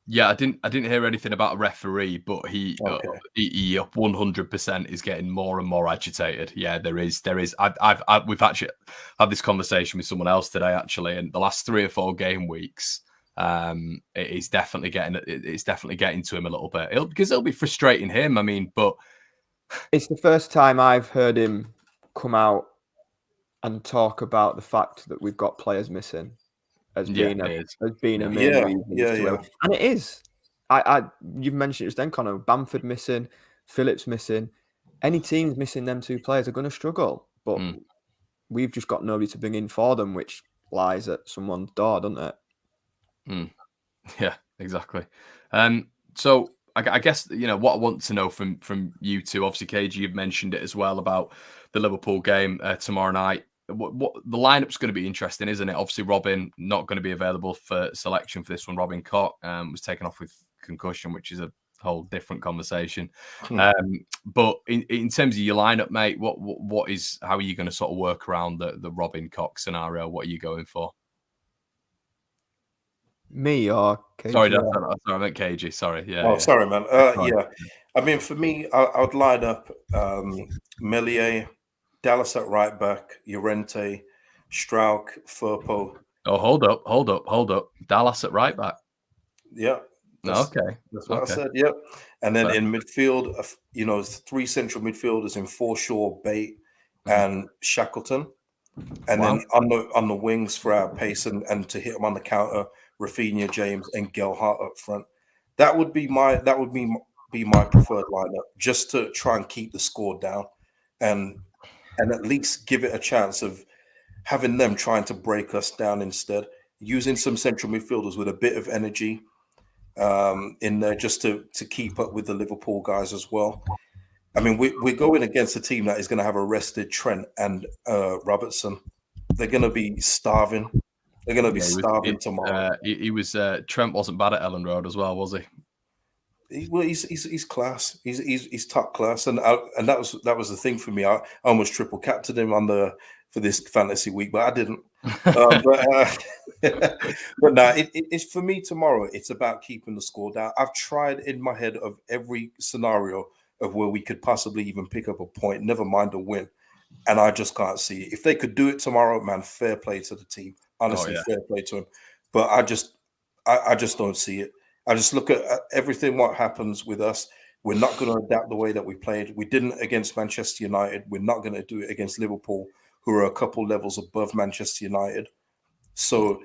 S1: Yeah, I didn't hear anything about a referee, but he 100% is getting more and more agitated. Yeah, there is. We've actually had this conversation with someone else today, actually, and the last 3 or 4 game weeks, it's definitely getting to him a little bit. Because it'll be frustrating him. I mean, but
S2: it's the first time I've heard him come out and talk about the fact that we've got players missing. As being a main reason. And it is. You've mentioned it just then, Connor. Bamford missing, Phillips missing. Any teams missing them 2 players are going to struggle. But we've just got nobody to bring in for them, which lies at someone's door, doesn't it?
S1: Yeah, exactly. So I guess what I want to know from you two. Obviously, KG, you've mentioned it as well about the Liverpool game tomorrow night. What the lineup's going to be interesting, isn't it? Obviously, Robin not going to be available for selection for this one. Robin Koch was taken off with concussion, which is a whole different conversation. But in terms of your lineup, mate, how are you going to sort of work around the Robin Koch scenario? What are you going for?
S2: Me or KG?
S1: Sorry, I meant KG. Sorry, yeah.
S3: Sorry, man. Yeah, I mean, for me, I would line up Meslier, Dallas at right back, Llorente, Strauch, Firpo.
S1: Oh, hold up. Dallas at right back.
S3: Yeah.
S1: That's
S3: what I said. Yep. And then in midfield, 3 central midfielders in Forshaw, Bate, and Shackleton. And then on the wings for our pace and to hit them on the counter, Raphinha, James, and Gelhardt up front. That would be my preferred lineup, just to try and keep the score down and at least give it a chance of having them trying to break us down instead, using some central midfielders with a bit of energy in there just to keep up with the Liverpool guys as well. I mean, we're going against a team that is going to have arrested Trent and Robertson. They're going to be starving. They're going to be starving tomorrow.
S1: Trent wasn't bad at Ellen Road as well, was he?
S3: He's class. He's top class, and that was the thing for me. I almost triple captained him for this fantasy week, but I didn't. But no, it's for me tomorrow. It's about keeping the score down. I've tried in my head of every scenario of where we could possibly even pick up a point, never mind a win, and I just can't see it. If they could do it tomorrow, man, fair play to the team. Honestly, fair play to them. But I just don't see it. I just look at everything what happens with us. We're not going to adapt the way that we played. We didn't against Manchester United. We're not going to do it against Liverpool, who are a couple levels above Manchester United. So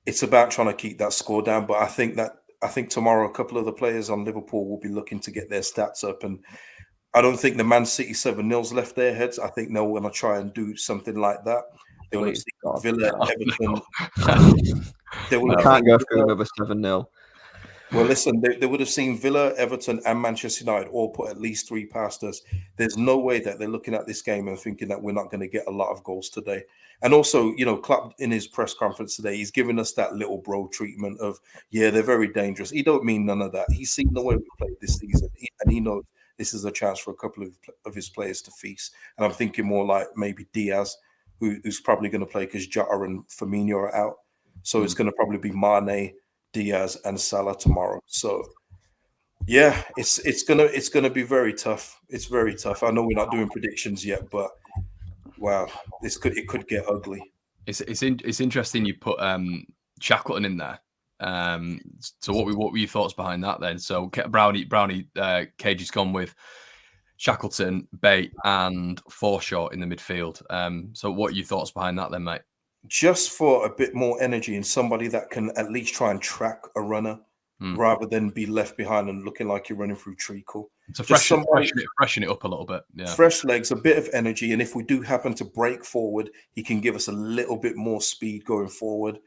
S3: it's about trying to keep that score down. But I think tomorrow a couple of the players on Liverpool will be looking to get their stats up. And I don't think the Man City 7-0's left their heads. I think they're going to try and do something like that. They will have seen Villa, Everton. They will
S2: can't go through another 7-0.
S3: Well, listen, they would have seen Villa, Everton, and Manchester United all put at least 3 past us. There's no way that they're looking at this game and thinking that we're not going to get a lot of goals today. And also, Klopp in his press conference today, he's giving us that little bro treatment of, yeah, they're very dangerous. He don't mean none of that. He's seen the way we played this season, and he knows this is a chance for a couple of his players to feast. And I'm thinking more like maybe Diaz, who's probably going to play because Jota and Firmino are out. So it's going to probably be Mane, Diaz, and Salah tomorrow. So yeah, it's gonna be very tough. It's very tough. I know we're not doing predictions yet, but wow, it could get ugly.
S1: It's interesting you put Shackleton in there. So what were your thoughts behind that then? So Brownie Cage has gone with Shackleton, Bate, and Forshaw in the midfield. So what are your thoughts behind that then, mate?
S3: Just for a bit more energy and somebody that can at least try and track a runner rather than be left behind and looking like you're running through treacle.
S1: So freshen it up a little bit. Yeah.
S3: Fresh legs, a bit of energy. And if we do happen to break forward, he can give us a little bit more speed going forward.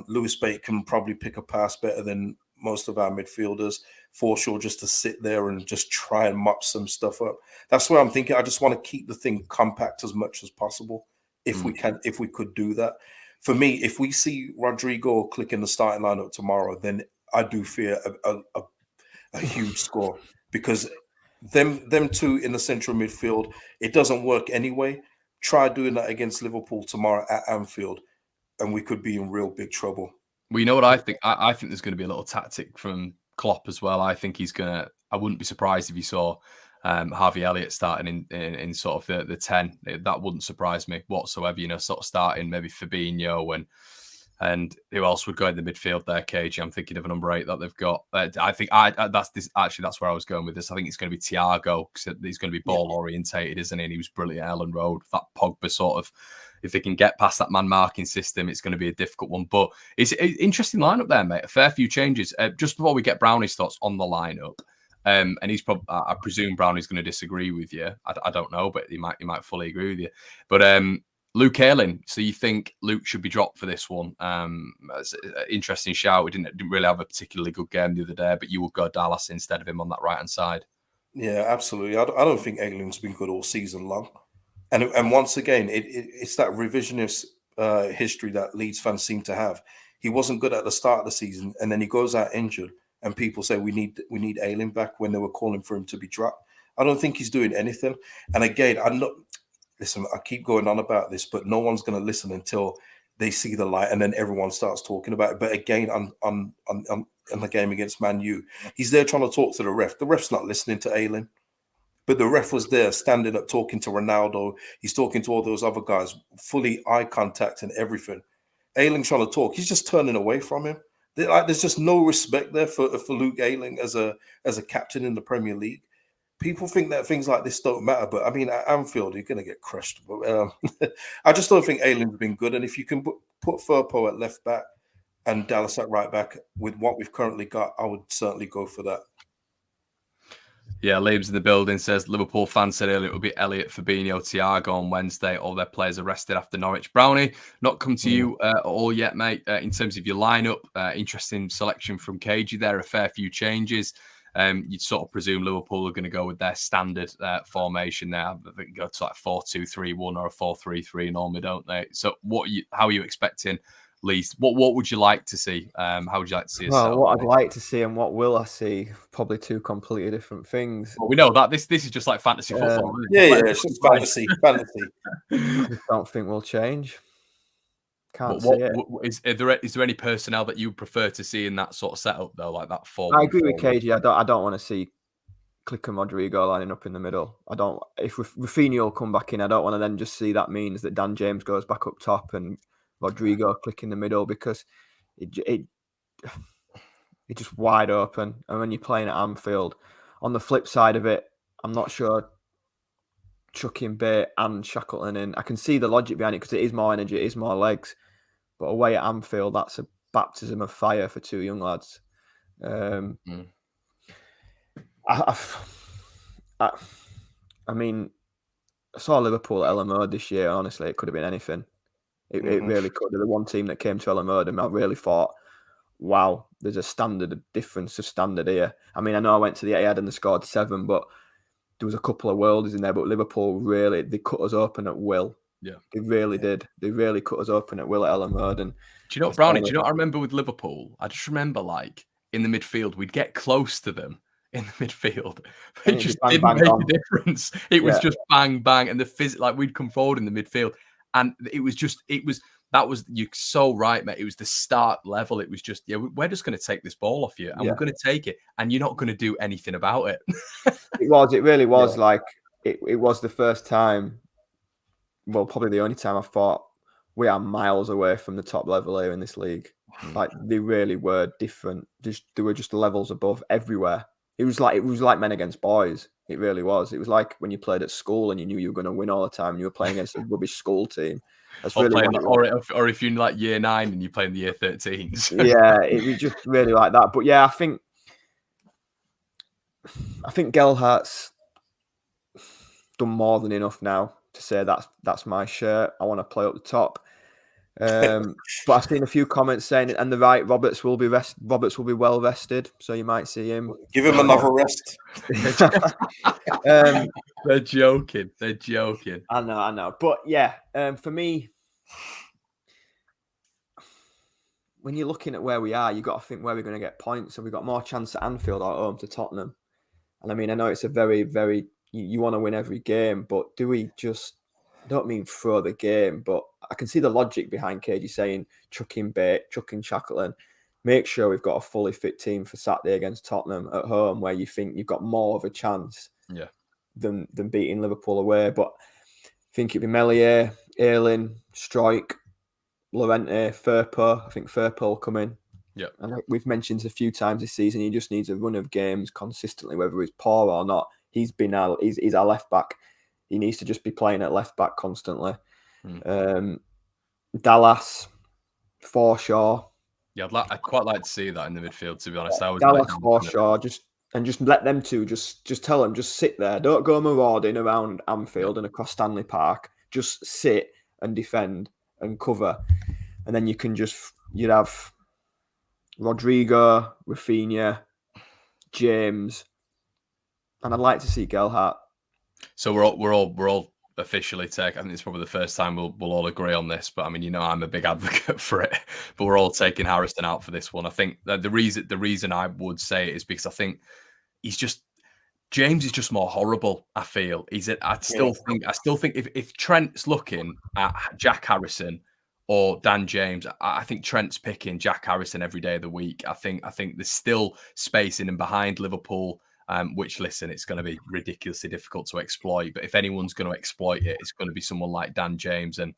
S3: Lewis Bate can probably pick a pass better than most of our midfielders. Forshaw just to sit there and just try and mop some stuff up. That's where I'm thinking. I just want to keep the thing compact as much as possible. If we could do that. For me, if we see Rodrigo click in the starting lineup tomorrow, then I do fear a huge score, because them two in the central midfield, it doesn't work anyway. Try doing that against Liverpool tomorrow at Anfield, and we could be in real big trouble.
S1: Well, you know what I think? I think there's going to be a little tactic from Klopp as well. I think he's going to. I wouldn't be surprised if you saw Harvey Elliott starting in sort of the 10. That wouldn't surprise me whatsoever. Sort of starting maybe Fabinho and who else would go in the midfield there, KG? I'm thinking of a number 8 that they've got. I think that's where I was going with this. I think it's going to be Thiago, because he's going to be ball orientated, isn't he? And he was brilliant at Ellen Road. That Pogba sort of, if they can get past that man marking system, it's going to be a difficult one. But it's an interesting lineup there, mate. A fair few changes. Just before we get Brownie's thoughts on the lineup. And he's probably, I presume Brownie's going to disagree with you. I don't know, but he might fully agree with you. But Luke Ayling, so you think Luke should be dropped for this one? It's an interesting shout. We didn't really have a particularly good game the other day, but you would go Dallas instead of him on that right hand side.
S3: Yeah, absolutely. I don't think Ayling's been good all season long, and once again, it's that revisionist history that Leeds fans seem to have. He wasn't good at the start of the season, and then he goes out injured. And people say we need Ayling back when they were calling for him to be dropped. I don't think he's doing anything. And again, listen, I keep going on about this, but no one's going to listen until they see the light, and then everyone starts talking about it. But again, on the game against Man U, he's there trying to talk to the ref. The ref's not listening to Ayling, but the ref was there standing up talking to Ronaldo. He's talking to all those other guys, fully eye contact and everything. Ayling trying to talk, he's just turning away from him. There's just no respect there for Luke Ayling as a captain in the Premier League. People think that things like this don't matter, but I mean, at Anfield, you're going to get crushed. But I just don't think Ayling's been good. And if you can put Firpo at left back and Dallas at right back with what we've currently got, I would certainly go for that.
S1: Yeah, Liebs in the building says Liverpool fans said earlier it would be Elliott, Fabinho, Thiago on Wednesday. All their players arrested after Norwich. Brownie, not come to you all yet, mate. In terms of your lineup, interesting selection from KG there. A fair few changes. You'd sort of presume Liverpool are going to go with their standard formation there. They can go to like 4-2-3-1 or a 4-3-3 normally, don't they? So, how are you expecting? Least, what would you like to see? How would you like to see?
S2: Well, what I'd like to see and what will I see? Probably two completely different things.
S1: Well, we know that this is just like fantasy football.
S3: It's just fantasy.
S2: I just don't think we'll change. Can't see it.
S1: Is there any personnel that you prefer to see in that sort of setup though, like that 4?
S2: I agree with KG. I don't want to see Click and Rodrigo lining up in the middle. I don't. If Raphinha will come back in, I don't want to then just see that means that Dan James goes back up top and Rodrigo click in the middle, because it's just wide open. And when you're playing at Anfield, on the flip side of it, I'm not sure chucking Bate and Shackleton in. I can see the logic behind it because it is more energy, it is more legs. But away at Anfield, that's a baptism of fire for two young lads. I mean, I saw Liverpool at Elland Road this year. Honestly, it could have been anything. It really could. The one team that came to Elland Road, and I really thought, wow, there's a difference of standard here. I mean, I know I went to the Etihad and they scored 7, but there was a couple of worldies in there. But Liverpool they cut us open at will.
S1: Yeah,
S2: they really did. They really cut us open at will at Elland Road. And
S1: do you know, Brownie? Do you know what I remember with Liverpool? I just remember like in the midfield, we'd get close to them in the midfield. It just didn't make a difference. It was just bang bang, and like we'd come forward in the midfield, and you're so right, mate. It was the start level. It was just, we're just going to take this ball off you, and we're going to take it, and you're not going to do anything about it.
S2: It really was like it was the first time. Well, probably the only time I thought we are miles away from the top level here in this league. Like they really were different. They were just levels above everywhere. It was like men against boys. It really was. It was like when you played at school and you knew you were going to win all the time. And you were playing against a rubbish school team. That's really
S1: or if you're like year 9 and you're playing the year 13s.
S2: Yeah, it was just really like that. But yeah, I think Gelhardt's done more than enough now to say that's my shirt. I want to play up the top. But I've seen a few comments saying, and the right, Roberts will be well rested, so you might see him.
S3: Give him another rest.
S1: They're joking.
S2: I know. But yeah, for me, when you're looking at where we are, you've got to think where we're going to get points. So we've got more chance at Anfield or home to Tottenham. And I mean, I know it's a very, very, you want to win every game, but do we just, I don't mean throw the game, but I can see the logic behind KG saying chucking Bate, chucking Shackleton, make sure we've got a fully fit team for Saturday against Tottenham at home where you think you've got more of a chance than beating Liverpool away. But I think it'd be Meslier, Ayling, Struijk, Llorente, Firpo. I think Firpo will come in.
S1: Yeah.
S2: And like we've mentioned a few times this season, he just needs a run of games consistently, whether he's poor or not. He's our left back. He needs to just be playing at left back constantly. Dallas, Forshaw.
S1: Yeah, I'd quite like to see that in the midfield, to be honest.
S2: Dallas, Forshaw, just let them two, just tell them, just sit there. Don't go marauding around Anfield and across Stanley Park. Just sit and defend and cover. And then you'd have Rodrigo, Raphinha, James, and I'd like to see Gelhardt.
S1: So we're all officially I think it's probably the first time we'll all agree on this, but I mean, I'm a big advocate for it, but we're all taking Harrison out for this one. I think that the reason I would say it is because I think James is just more horrible. I feel I still think if Trent's looking at Jack Harrison or Dan James, I think Trent's picking Jack Harrison every day of the week. I think there's still space in and behind Liverpool. Which, listen, it's going to be ridiculously difficult to exploit. But if anyone's going to exploit it, it's going to be someone like Dan James. And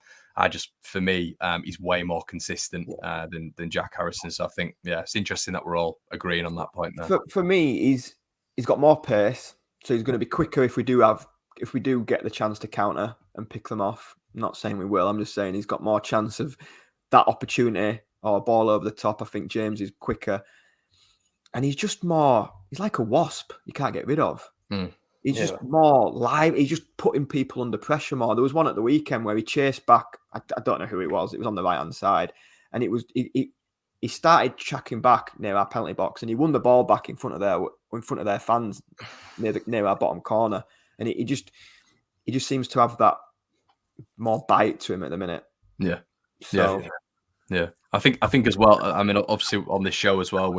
S1: for me, he's way more consistent than Jack Harrison. So I think, it's interesting that we're all agreeing on that point there.
S2: For me, he's got more pace. So he's going to be quicker if we do get the chance to counter and pick them off. I'm not saying we will. I'm just saying he's got more chance of that opportunity or a ball over the top. I think James is quicker. And he's just more, he's like a wasp you can't get rid of. He's just more live. He's just putting people under pressure more. There was one at the weekend where he chased back. I don't know who it was. It was on the right-hand side. And it was he started tracking back near our penalty box and he won the ball back in front of their fans near our bottom corner. And he just seems to have that more bite to him at the minute.
S1: Yeah. So, yeah. I think as well. I mean, obviously on this show as well,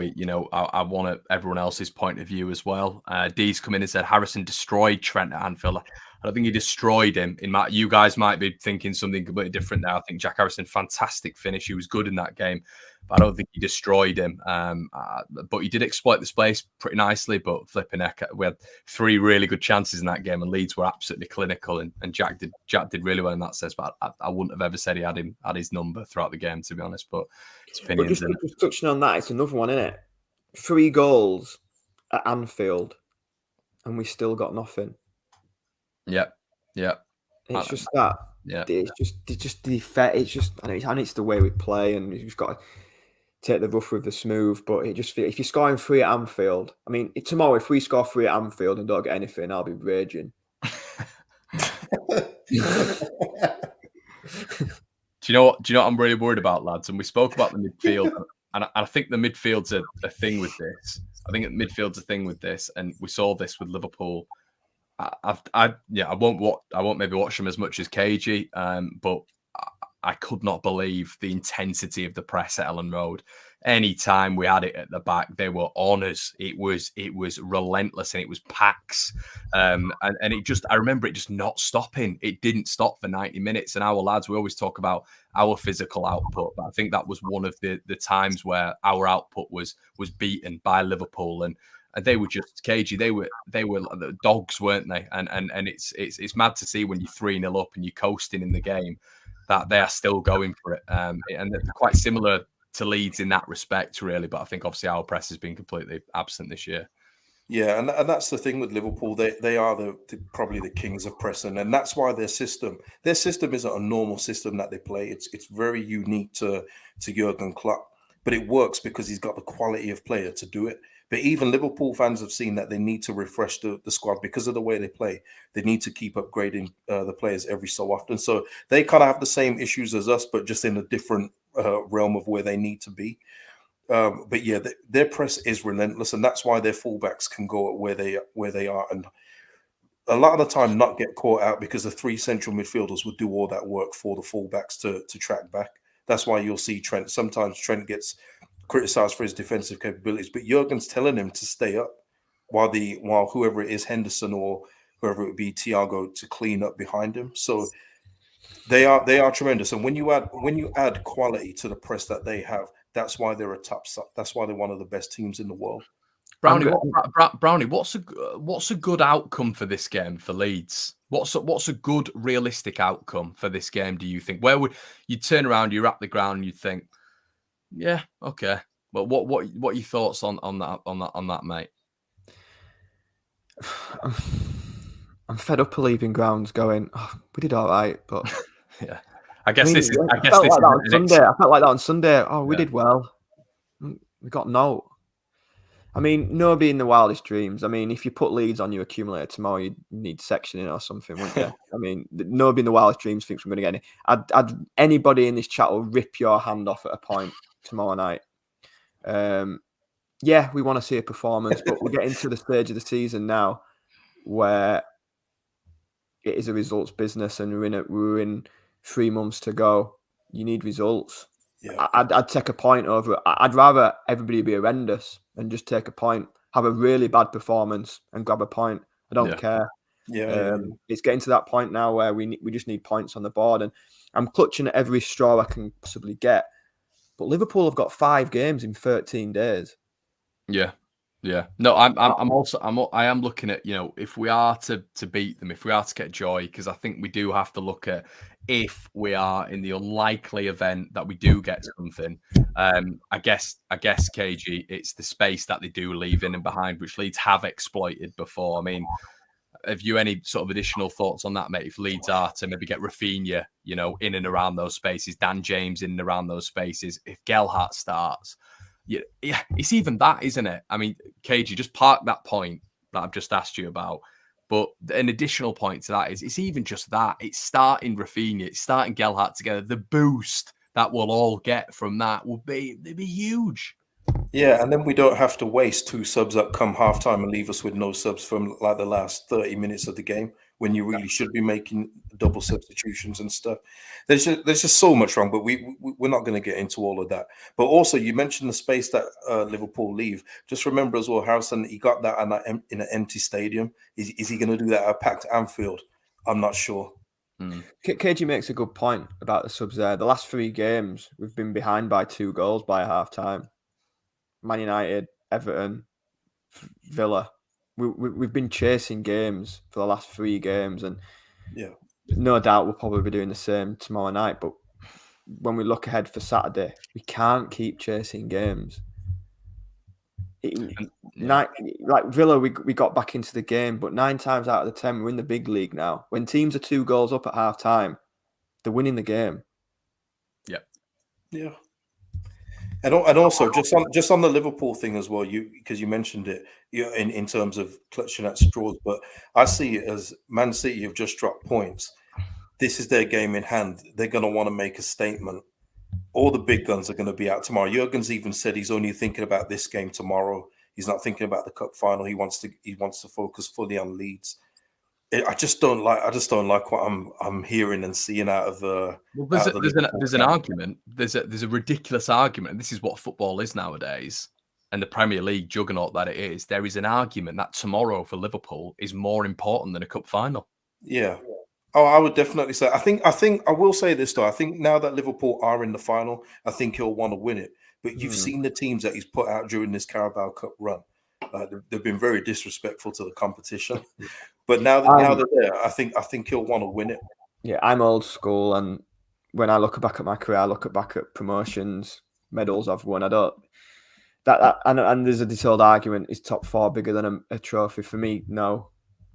S1: I want everyone else's point of view as well. Dee's come in and said Harrison destroyed Trent at Anfield. I don't think he destroyed him. You guys might be thinking something completely different now. I think Jack Harrison, fantastic finish. He was good in that game, but I don't think he destroyed him. But he did exploit the space pretty nicely. But flipping heck, we had 3 really good chances in that game, and Leeds were absolutely clinical. And Jack did really well in that sense. But I wouldn't have ever said he had his number throughout the game, to be honest. But it's opinions.
S2: But just touching on that, it's another one, isn't it? 3 goals at Anfield and we still got nothing.
S1: Yeah.
S2: It's just that.
S1: Yeah.
S2: It's just the effect. It's just, and it's the way we play, and you've got to take the rough with the smooth. But it just, if you're scoring 3 at Anfield, I mean, tomorrow if we score 3 at Anfield and don't get anything, I'll be raging.
S1: Do you know what I'm really worried about, lads? And we spoke about the midfield, and I think the midfield's a thing with this. I think midfield's a thing with this, and we saw this with Liverpool. I won't maybe watch them as much as KG, but I could not believe the intensity of the press at Ellen Road. Anytime we had it at the back, they were on us. It was relentless, and it was packs. And it just, I remember it just not stopping. It didn't stop for 90 minutes. And our lads, we always talk about our physical output, but I think that was one of the times where our output was beaten by Liverpool, and they were just cagey. They were the dogs, weren't they? And it's mad to see when you're 3-0 up and you're coasting in the game, that they are still going for it. And they're quite similar to Leeds in that respect, really. But I think obviously our press has been completely absent this year.
S3: Yeah, and that's the thing with Liverpool. They are probably the kings of pressing, and that's why their system isn't a normal system that they play. It's very unique to Jurgen Klopp, but it works because he's got the quality of player to do it. But even Liverpool fans have seen that they need to refresh the squad because of the way they play. They need to keep upgrading the players every so often. So they kind of have the same issues as us, but just in a different realm of where they need to be. But yeah, their press is relentless, and that's why their fullbacks can go where they are, and a lot of the time not get caught out because the 3 central midfielders would do all that work for the fullbacks to track back. That's why you'll see Trent. Sometimes Trent gets criticized for his defensive capabilities, but Jurgen's telling him to stay up while whoever it is, Henderson or whoever it would be, Thiago, to clean up behind him. So they are tremendous, and when you add quality to the press that they have, that's why they're that's why they're one of the best teams in the world.
S1: Brownie, what's a good outcome for this game for Leeds? What's a good realistic outcome for this game? Do you think? Where would you turn around, you're at the ground, and you'd think, yeah, okay. But what are your thoughts on that, mate?
S2: I'm fed up of leaving grounds going, oh, we did all right, but
S1: yeah. I felt like
S2: that on Sunday. Oh, we did well. We got no. I mean, nobody in the wildest dreams. I mean, if you put Leeds on your accumulator tomorrow, you'd need sectioning or something, wouldn't you? I mean, nobody in the wildest dreams thinks we're going to get any. Anybody in this chat will rip your hand off at a point tomorrow night. Yeah, we want to see a performance, but we're getting to the stage of the season now where it is a results business, and we're in 3 months to go. You need results. Yeah. I'd take a point over it. I'd rather everybody be horrendous and just take a point, have a really bad performance and grab a point. I don't care. It's getting to that point now where we just need points on the board, and I'm clutching at every straw I can possibly get. But Liverpool have got 5 games in 13 days.
S1: Yeah. No, I am looking at, if we are to beat them, if we are to get joy, because I think we do have to look at, if we are in the unlikely event that we do get something, I guess KG, it's the space that they do leave in and behind, which Leeds have exploited before. I mean, have you any sort of additional thoughts on that, mate? If Leeds are to maybe get Raphinha, in and around those spaces, Dan James in and around those spaces, if Gelhardt starts, yeah, it's even that, isn't it? I mean, KG, just park that point that I've just asked you about. But an additional point to that is it's even just that. It's starting Raphinha, it's starting Gelhardt together. The boost that we'll all get from that will be huge.
S3: Yeah, and then we don't have to waste 2 subs up come halftime and leave us with no subs from like the last 30 minutes of the game, when you really should be making double substitutions and stuff. There's just so much wrong, but we're not going to get into all of that. But also, you mentioned the space that Liverpool leave. Just remember as well, Harrison, he got that in an empty stadium. Is he going to do that at a packed Anfield? I'm not sure.
S2: KG makes a good point about the subs there. The last 3 games, we've been behind by 2 goals by half-time. Man United, Everton, Villa. We've been chasing games for the last 3 games, and no doubt we'll probably be doing the same tomorrow night. But when we look ahead for Saturday, we can't keep chasing games. Like Villa, we got back into the game, but 9 times out of the 10, we're in the big league now. When teams are 2 goals up at half time, they're winning the game.
S3: Yeah. And also just on the Liverpool thing as well, because you mentioned it, in terms of clutching at straws, but I see it as Man City have just dropped points. This is their game in hand. They're going to want to make a statement. All the big guns are going to be out tomorrow. Jurgen's even said he's only thinking about this game tomorrow. He's not thinking about the cup final. He wants to focus fully on Leeds. I just don't like what I'm hearing and seeing out of the.
S1: Well, there's an argument. There's a ridiculous argument, and this is what football is nowadays, and the Premier League juggernaut that it is. There is an argument that tomorrow for Liverpool is more important than a cup final.
S3: Yeah. Oh, I would definitely say. I think I will say this though. I think now that Liverpool are in the final, I think he'll want to win it. But you've seen the teams that he's put out during this Carabao Cup run. They've been very disrespectful to the competition. But now that they're there, I think he'll want to win it.
S2: Yeah, I'm old school, and when I look back at my career, I look back at promotions, medals I've won. I don't and there's this old argument: is top 4 bigger than a trophy? For me, no.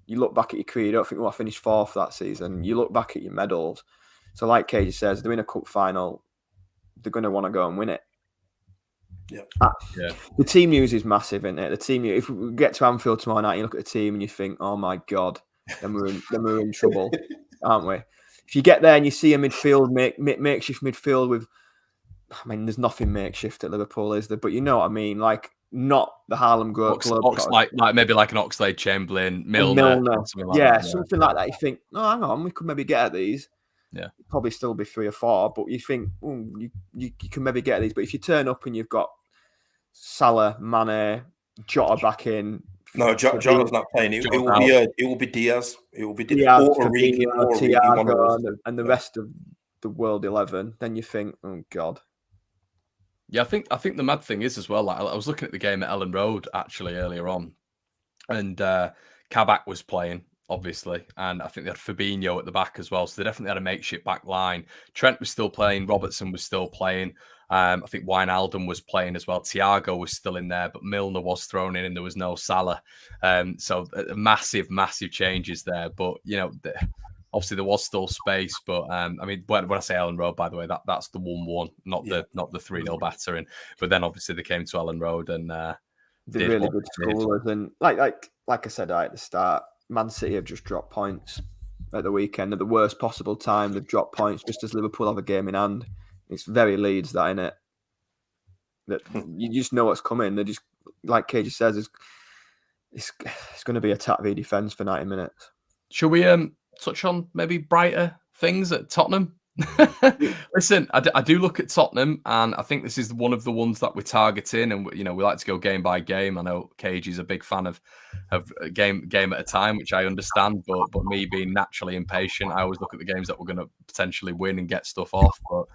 S2: You look back at your career, you don't think, I finished 4th that season. You look back at your medals. So like KG says, they're in a cup final. They're going to want to go and win it.
S3: Yeah.
S2: The team news is massive, isn't it? The team news, if we get to Anfield tomorrow night, you look at the team and you think, oh my God, then we're in trouble, aren't we? If you get there and you see a midfield, makeshift midfield with, there's nothing makeshift at Liverpool, is there? But you know what I mean? Like, not the Harlem Globetrotters.
S1: Like maybe like an Oxlade-Chamberlain, Milner.
S2: Something like that. You think, oh, hang on, we could maybe get at these.
S1: Yeah.
S2: Probably still be 3 or 4, but you think, you can maybe get at these. But if you turn up and you've got Salah, Mane, Jota back in.
S3: No, Jota's not playing. It will be Diaz. It will be Diaz, or Origi,
S2: Thiago, and the rest of the world 11. Then you think, oh God.
S1: Yeah, I think the mad thing is as well. Like, I was looking at the game at Ellen Road actually earlier on, and Kabak was playing, obviously, and I think they had Fabinho at the back as well. So they definitely had a makeshift back line. Trent was still playing. Robertson was still playing. I think Wijnaldum was playing as well. Thiago was still in there, but Milner was thrown in, and there was no Salah. So massive changes there. But obviously there was still space. But when I say Ellen Road, by the way, that's the 1-1, not the 3-0 battering. But then obviously they came to Ellen Road and
S2: they're really good schoolers. And like I said at the start, Man City have just dropped points at the weekend at the worst possible time. They've dropped points just as Liverpool have a game in hand. It's very Leeds, that, innit? That you just know what's coming. They're just, like KG says, it's going to be attack v defence for 90 minutes.
S1: Should we touch on maybe brighter things at Tottenham? Listen, I do look at Tottenham, and I think this is one of the ones that we're targeting, and we like to go game by game. I know KG is a big fan of game at a time, which I understand, but me being naturally impatient, I always look at the games that we're going to potentially win and get stuff off. But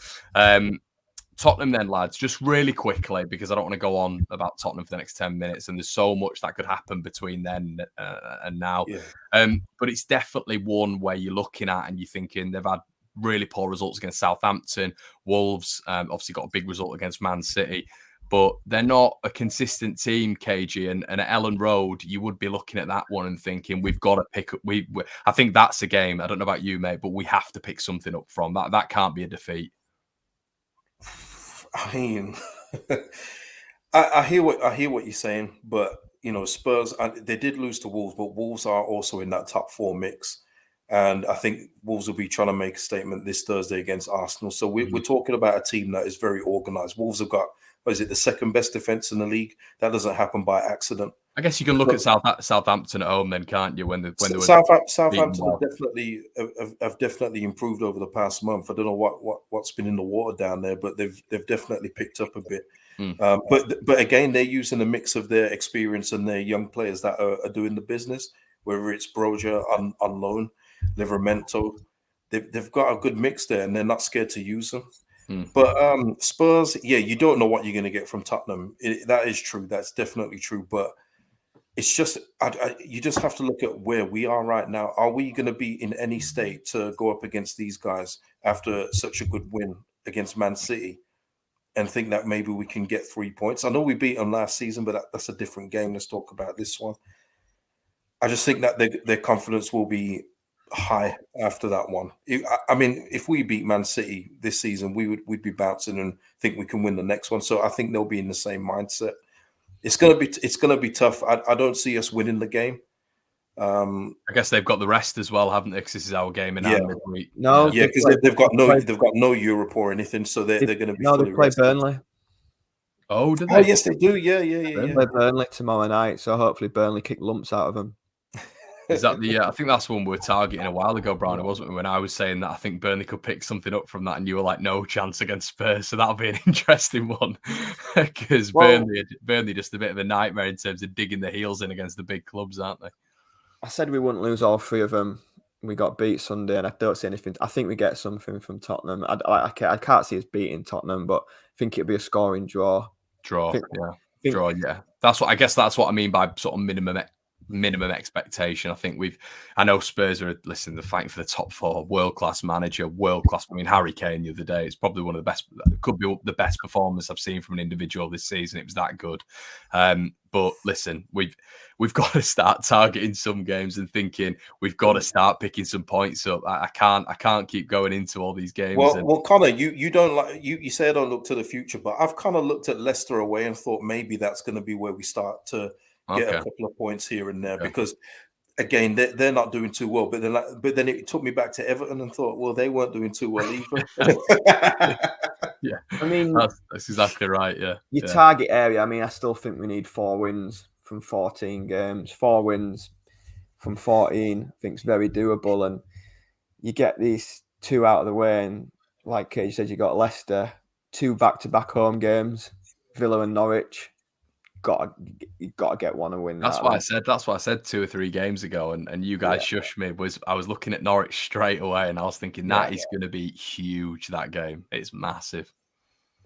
S1: Tottenham then, lads, just really quickly, because I don't want to go on about Tottenham for the next 10 minutes, and there's so much that could happen between then and now. Yeah. But it's definitely one where you're looking at and you're thinking they've had really poor results against Southampton. Wolves obviously got a big result against Man City, but they're not a consistent team, KG. And at Ellen Road, you would be looking at that one and thinking, we've got to pick up. I think that's a game. I don't know about you, mate, but we have to pick something up from that. That can't be a defeat.
S3: I mean, I hear what you're saying, but Spurs, they did lose to Wolves, but Wolves are also in that top 4 mix. And I think Wolves will be trying to make a statement this Thursday against Arsenal. So we're talking about a team that is very organised. Wolves have got, the second best defence in the league? That doesn't happen by accident.
S1: I guess you can look at Southampton at home then, can't you? When they were
S3: Southampton have definitely improved over the past month. I don't know what's been in the water down there, but they've definitely picked up a bit. But again, they're using a mix of their experience and their young players that are doing the business, whether it's Broja on loan, Livramento. They've got a good mix there, and they're not scared to use them. But Spurs, you don't know what you're going to get from Tottenham. That is true. That's definitely true. But it's just you just have to look at where we are right now. Are we going to be in any state to go up against these guys after such a good win against Man City? and think that maybe we can get 3 points. I know we beat them last season, but that's a different game. Let's talk about this one. I just think that their confidence will be high after that one. I mean, if we beat Man City this season, we'd be bouncing and think we can win the next one. So I think they'll be in the same mindset. It's gonna be tough. I don't see us winning the game.
S1: I guess they've got the rest as well, haven't they? Because this is our game in hand midweek.
S2: No,
S3: yeah, because they've got no Europe or anything, so they're going to be.
S2: No, they play
S3: rested.
S2: Burnley.
S1: Oh, do they?
S3: Oh, yes, they do. Yeah.
S2: They play Burnley tomorrow night, so hopefully Burnley kick lumps out of them.
S1: Is that the? I think that's one we were targeting a while ago, Brian. It wasn't when I was saying that I think Burnley could pick something up from that, and you were like, no chance against Spurs. So that'll be an interesting one because Burnley just a bit of a nightmare in terms of digging their heels in against the big clubs, aren't they?
S2: I said we wouldn't lose all 3 of them. We got beat Sunday, and I don't see anything. I think we get something from Tottenham. I can't see us beating Tottenham, but I think it'll be a scoring draw.
S1: Draw. Yeah. That's what I mean by sort of minimum expectation. I know Spurs are they're fighting for the top 4, world-class manager, world-class. I mean, Harry Kane the other day is probably one of the best, could be the best performance I've seen from an individual this season. It was that good. But listen, we've got to start targeting some games and thinking we've got to start picking some points up. I can't keep going into all these games.
S3: Well, Connor, you don't like you say I don't look to the future, but I've kind of looked at Leicester away and thought maybe that's going to be where we start to get a couple of points here and there because again they're not doing too well. But then it took me back to Everton and thought, well, they weren't doing too well either.
S1: Yeah,
S2: I mean
S1: that's exactly right. Yeah,
S2: your target area. I mean, I still think we need 4 wins from 14 games. 4 wins from 14, I think, is very doable. And you get these 2 out of the way, and like Kate said, you got Leicester, 2 back-to-back home games, Villa and Norwich. You got to get one and win.
S1: That's what I said 2 or 3 games ago, and you guys shushed me. I was looking at Norwich straight away, and I was thinking that is going to be huge. That game, it's massive.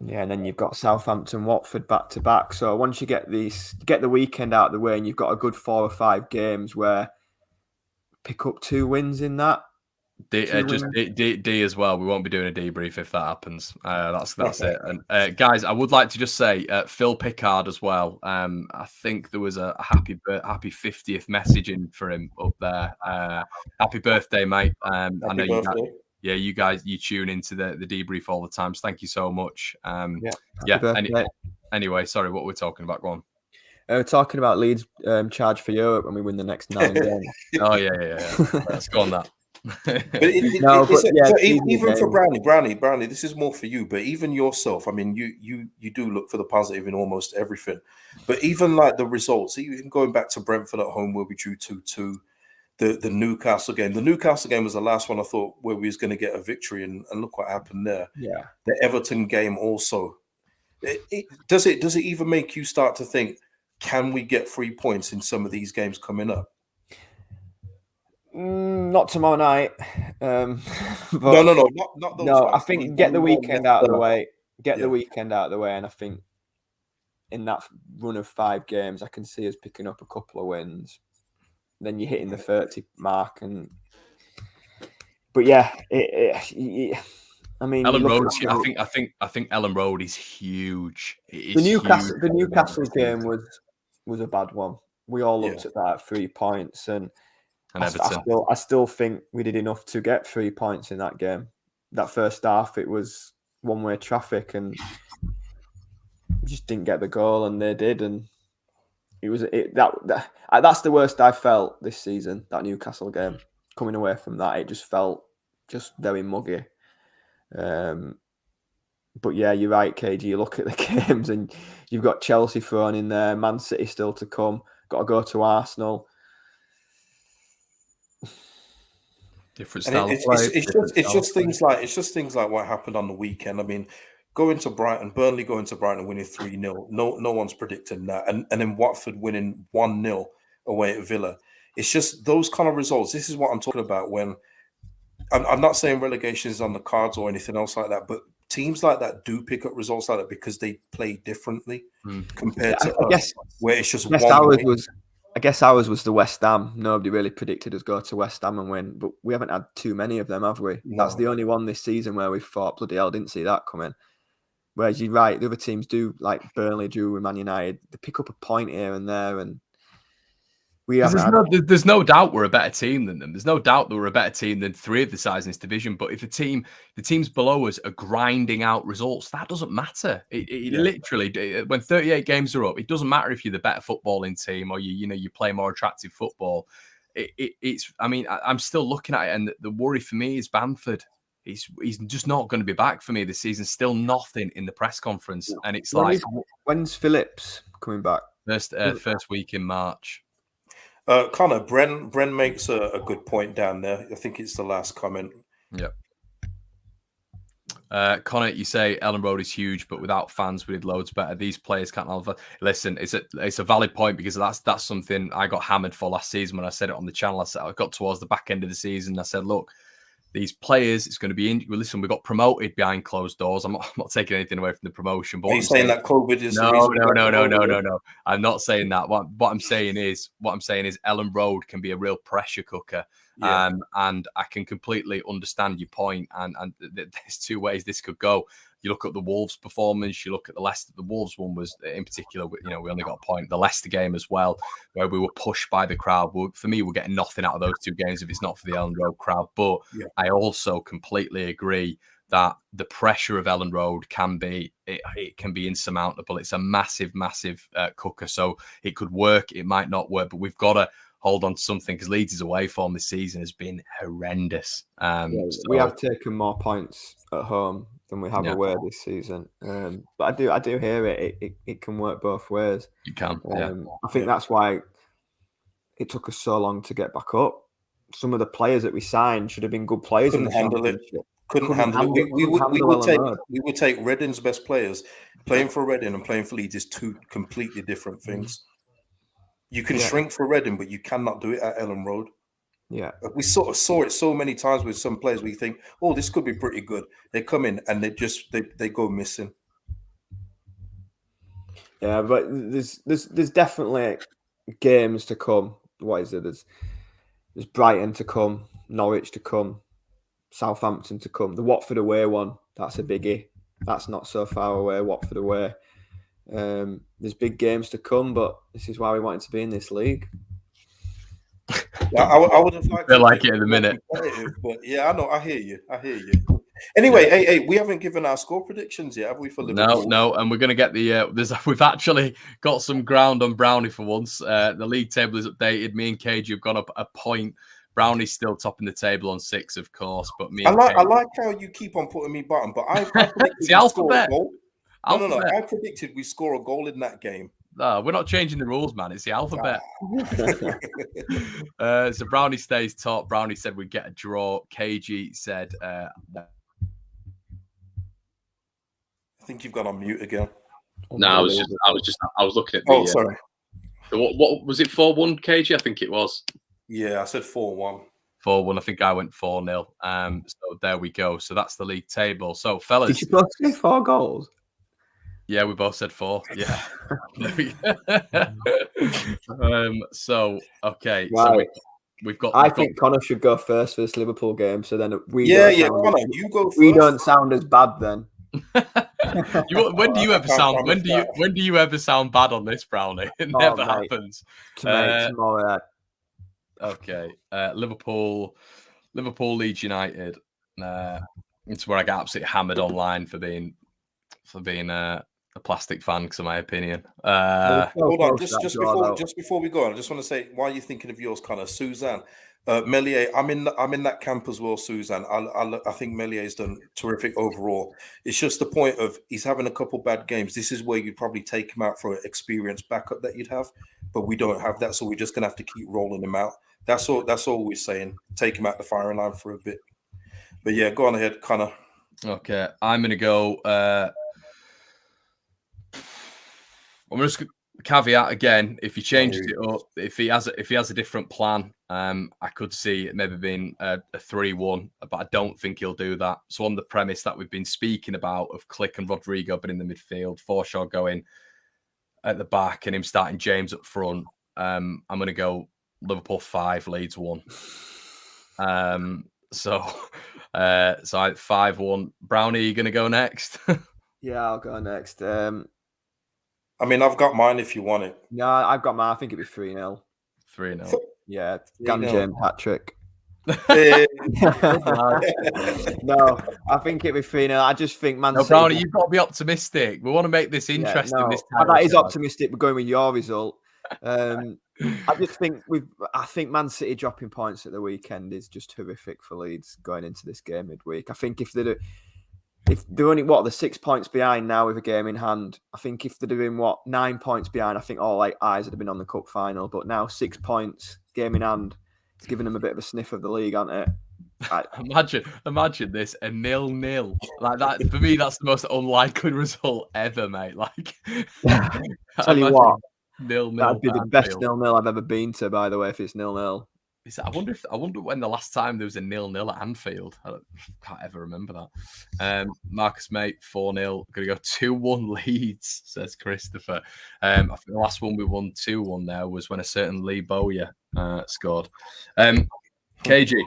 S2: Yeah, and then you've got Southampton, Watford back to back. So once you get the weekend out of the way, and you've got a good 4 or 5 games where pick up 2 wins in that. D as well. We won't be doing a debrief if that happens. That's it. And guys, I would like to just say Phil Pickard as well. I think there was a happy 50th message in for him up there. Happy birthday, mate. I know you guys tune into the debrief all the time. So thank you so much. Anyway, sorry, what we're talking about. Go on. We're talking about Leeds charge for Europe when we win the next 9 games.
S1: Oh yeah. Let's go on that.
S3: Even for Brownie, this is more for you. But even yourself, I mean, you do look for the positive in almost everything. But even like the results, even going back to Brentford at home where we drew 2-2, the Newcastle game. The Newcastle game was the last one I thought where we was going to get a victory, and look what happened there.
S2: Yeah,
S3: the Everton game also. Does it even make you start to think, can we get 3 points in some of these games coming up?
S2: Not tomorrow night.
S3: No, not those.
S2: No, I think get the weekend out of the way. The weekend out of the way, and I think in that run of 5 games, I can see us picking up a couple of wins. Then you're hitting the 30 mark, but yeah, I mean,
S1: Ellen Road. I think Ellen Road is huge.
S2: The Newcastle game was a bad one. We all looked at that at 3 points, and I still think we did enough to get 3 points in that game. That first half, it was one-way traffic, and we just didn't get the goal, and they did, and that's the worst I felt this season. That Newcastle game, coming away from that, it just felt just very muggy. But yeah, you're right, KG. You look at the games, and you've got Chelsea thrown in there, Man City still to come. Got to go to Arsenal.
S1: Different style.
S3: It's just things like what happened on the weekend. I mean, Burnley going to Brighton winning 3-0. No one's predicting that. And then Watford winning 1-0 away at Villa. It's just those kind of results. This is what I'm talking about when I'm not saying relegation is on the cards or anything else like that, but teams like that do pick up results like that because they play differently compared to us, where it's just one way.
S2: I guess ours was the West Ham. Nobody really predicted us go to West Ham and win, but we haven't had too many of them, have we? No. That's the only one this season where we thought, bloody hell, didn't see that coming. Whereas you're right, the other teams do, like Burnley do with Man United. They pick up a point here and there, and we haven't had...
S1: There's no doubt we're a better team than them. There's no doubt that we're a better team than 3 of the sides in this division. But if the teams below us are grinding out results, that doesn't matter. It literally, when 38 games are up, it doesn't matter if you're the better footballing team or you play more attractive football. It's. I mean, I'm still looking at it, and the worry for me is Bamford. He's just not going to be back for me this season. Still nothing in the press conference, and it's
S2: when's Phillips coming back?
S1: First week in March.
S3: Connor, Bren makes a good point down there. I think it's the last comment.
S1: Yeah. Connor, you say Ellen Road is huge, but without fans, we did loads better. These players can't have. Listen, it's a valid point, because that's something I got hammered for last season when I said it on the channel. I got towards the back end of the season. I said, look, these players, it's going to be listen, we got promoted behind closed doors. I'm not taking anything away from the promotion. But
S3: are you saying that COVID is
S1: no. I'm not saying that. What I'm saying is Ellen Road can be a real pressure cooker.
S3: Yeah.
S1: And I can completely understand your point. And there's 2 ways this could go. You look at the Wolves performance, you look at the Leicester. The Wolves one was, in particular, we only got a point. The Leicester game as well, where we were pushed by the crowd. For me, we're getting nothing out of those 2 games if it's not for the Ellen Road crowd. But I also completely agree that the pressure of Ellen Road can be insurmountable. It's a massive cooker. So it could work, it might not work, but we've got to hold on to something, because Leeds' away form this season has been horrendous.
S2: We have taken more points at home than we have away this season. But I do hear it. It can work both ways.
S1: You can.
S2: I think that's why it took us so long to get back up. Some of the players that we signed should have been good players.
S3: Couldn't handle it. Couldn't handle it. We would take Reading's best players. Playing for Reading and playing for Leeds is 2 completely different things. You can shrink for Reading, but you cannot do it at Ellen Road.
S2: Yeah,
S3: we sort of saw it so many times with some players. We think, oh, this could be pretty good. They come in and they go missing.
S2: Yeah, but there's definitely games to come. What is it? There's Brighton to come, Norwich to come, Southampton to come. The Watford away one, that's a biggie. That's not so far away. Watford away. There's big games to come, but this is why we wanted to be in this league.
S3: Yeah, I would have liked
S1: to like it in a minute,
S3: but yeah, I know. I hear you. Anyway, hey, we haven't given our score predictions yet, have we? For Liverpool?
S1: No, and we're going to get we've actually got some ground on Brownie for once. The league table is updated. Me and KG have gone up a point. Brownie's still topping the table on 6, of course, but me.
S3: I like how you keep on putting me bottom, but I predicted
S1: it's the alphabet.
S3: No. I predicted we score a goal in that game.
S1: No, we're not changing the rules, man. It's the alphabet. So Brownie stays top. Brownie said we'd get a draw. KG said
S3: I think you've gone on mute again.
S1: No, I was looking at the
S3: sorry.
S1: What was it, 4-1, KG? I think it was.
S3: Yeah, I said 4-1.
S1: 4-1. I think I went 4-0. So there we go. So that's the league table. So fellas,
S2: did you both say 4 goals?
S1: Yeah, we both said 4. Yeah. So okay. Right. So we've got.
S2: I think Connor should go first for this Liverpool game. So then we.
S3: Connor, you go first.
S2: We don't sound as bad then.
S1: When do you ever sound? When do you ever sound bad on this, Brownie? It never happens.
S2: Tomorrow.
S1: Okay. Liverpool, Leeds United. It's where I get absolutely hammered online for being a plastic fan, because of my opinion.
S3: Hold on, just before we go on, I just want to say, while you're thinking of yours, Connor, Suzanne, Melier, I'm in that camp as well, Suzanne. I think Melier's done terrific overall. It's just the point of he's having a couple bad games. This is where you'd probably take him out for an experienced backup that you'd have, but we don't have that, so we're just gonna have to keep rolling him out. That's all we're saying. Take him out the firing line for a bit. But yeah, go on ahead, Connor.
S1: Okay, I'm gonna go. I'm just caveat again. If he changes it up, if he has a different plan, I could see it maybe being a 3-1, but I don't think he'll do that. So on the premise that we've been speaking about of Click and Rodrigo being in the midfield, Forshaw going at the back, and him starting James up front, I'm going to go Liverpool 5, Leeds 1. So 5-1. Brownie, are you going to go next?
S2: Yeah, I'll go next.
S3: I mean, I've got mine if you want it.
S2: No, I've got mine. I think it'd be 3-0.
S1: 3-0.
S2: Yeah,
S3: 3-0.
S2: Ganjem hat-trick. No, I think it'd be 3-0. I just think Man
S1: No,
S2: City.
S1: Brownie, you've got to be optimistic. We want to make this interesting.
S2: No,
S1: This
S2: that is
S1: title.
S2: optimistic. We're going with your result. I just think I think Man City dropping points at the weekend is just horrific for Leeds going into this game midweek. I think if they're only they're 6 points behind now with a game in hand. I think if they're doing 9 points behind, I think all eyes would have been on the cup final. But now 6 points, game in hand, it's giving them a bit of a sniff of the league, hasn't it?
S1: Imagine this, a 0-0. Like that for me, that's the most unlikely result ever, mate. Like,
S2: tell you what,
S1: 0-0.
S2: That'd be the best 0-0 I've ever been to, by the way, if it's 0-0.
S1: I wonder when the last time there was a 0-0 at Anfield. I can't ever remember that. Marcus, mate, 4-0. Gonna go 2-1 Leeds, says Christopher. I think the last one we won 2-1 there was when a certain Lee Bowyer scored. KG.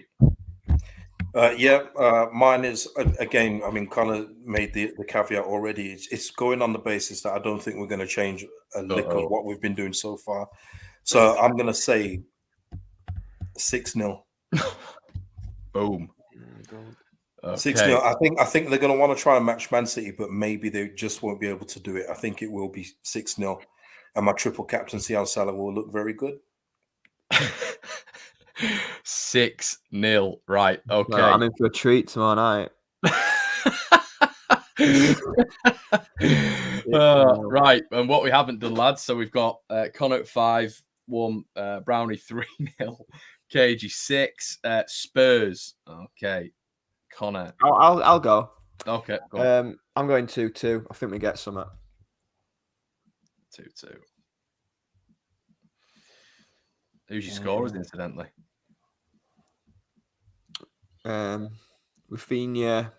S3: Mine is again. I mean, Connor made the caveat already. It's going on the basis that I don't think we're going to change a lick of what we've been doing so far. So I'm going to say 6-0.
S1: Boom.
S3: Okay. 6-0. I think they're going to want to try and match Man City, but maybe they just won't be able to do it. I think it will be 6-0, and my triple captaincy on Salah will look very good.
S1: 6-0. Right. Okay.
S2: Well, I'm in for a treat tomorrow night.
S1: Right. And what we haven't done, lads. So we've got Connor at 5-1, Brownie 3-0, KG 6, Spurs. Okay. Connor.
S2: I'll go.
S1: Okay. Go
S2: I'm going 2-2. I think we get something.
S1: 2-2. Who's your scorers, incidentally?
S2: Raphinha,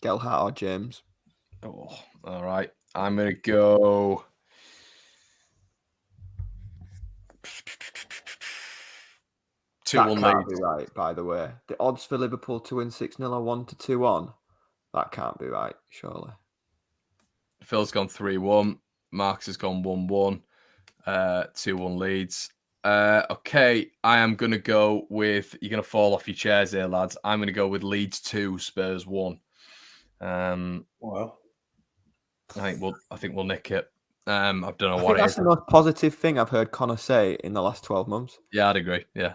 S2: Gelhardt or James.
S1: Oh, all right. I'm going to go 2-1
S2: That can't
S1: Leeds.
S2: be right, by the way. The odds for Liverpool to win 6-0 are 1-2-1. That can't be right, surely.
S1: Phil's gone 3-1. Marcus has gone 1-1. 2-1 Leeds. Okay, I am going to go with... You're going to fall off your chairs here, lads. I'm going to go with Leeds 2, Spurs 1.
S3: Wow.
S1: I think we'll nick it. I don't know
S2: I
S1: what
S2: think that's the most positive thing I've heard Connor say in the last 12 months.
S1: Yeah, I'd agree. Yeah.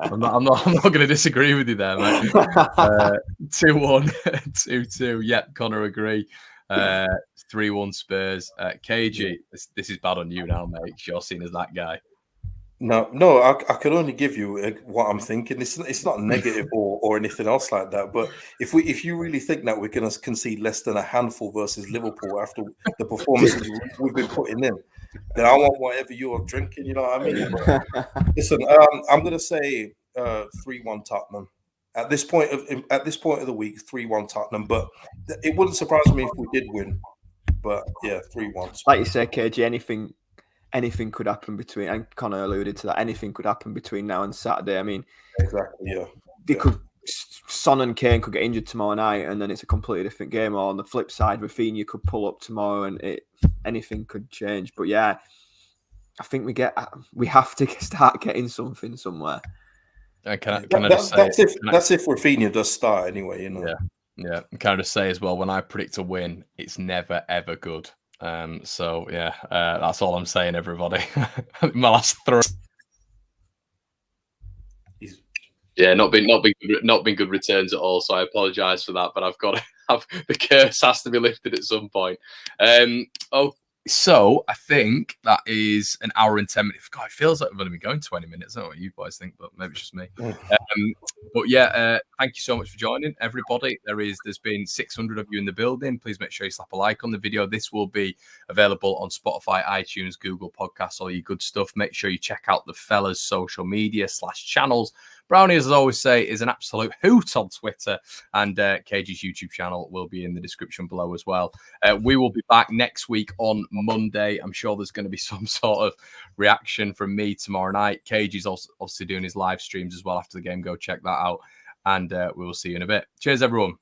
S1: I'm not going to disagree with you there, mate. 2-1, 2-2. Yep, Connor agree. 3-1 Spurs. KG, this is bad on you now, mate. You're seen as that guy.
S3: No, I could only give you what I'm thinking. It's not negative or anything else like that. But if you really think that we're going to concede less than a handful versus Liverpool after the performances we've been putting in, then I want whatever you're drinking. You know what I mean? But listen, I'm going to say 3-1 Tottenham. At this point of the week, 3-1 Tottenham. But it wouldn't surprise me if we did win. But yeah, 3-1.
S2: Like you say, KG, anything could happen between, and Connor alluded to that, anything could happen between now and Saturday. I mean,
S3: exactly, yeah.
S2: Son and Kane could get injured tomorrow night, and then it's a completely different game. Or on the flip side, Raphinha could pull up tomorrow, and anything could change. But yeah, I think we have to start getting something somewhere.
S1: Can I just say
S3: that's if Raphinha does start anyway, you know.
S1: Yeah. Can I just say as well, when I predict a win, it's never ever good. So yeah, that's all I'm saying, everybody. My last throw. Yeah, not been good returns at all. So I apologise for that, but I've got to have the curse has to be lifted at some point. So I think that is an hour and 10 minutes. God, it feels like we've only been going 20 minutes. I don't know what you guys think, but maybe it's just me. But yeah, thank you so much for joining, everybody. There's been 600 of you in the building. Please make sure you slap a like on the video. This will be available on Spotify, iTunes, Google Podcasts, all your good stuff. Make sure you check out the fellas' social media /channels. Brownie, as I always say, is an absolute hoot on Twitter, and KG's YouTube channel will be in the description below as well. We will be back next week on Monday. I'm sure there's going to be some sort of reaction from me tomorrow night. KG's also obviously doing his live streams as well after the game. Go check that out, and we will see you in a bit. Cheers, everyone.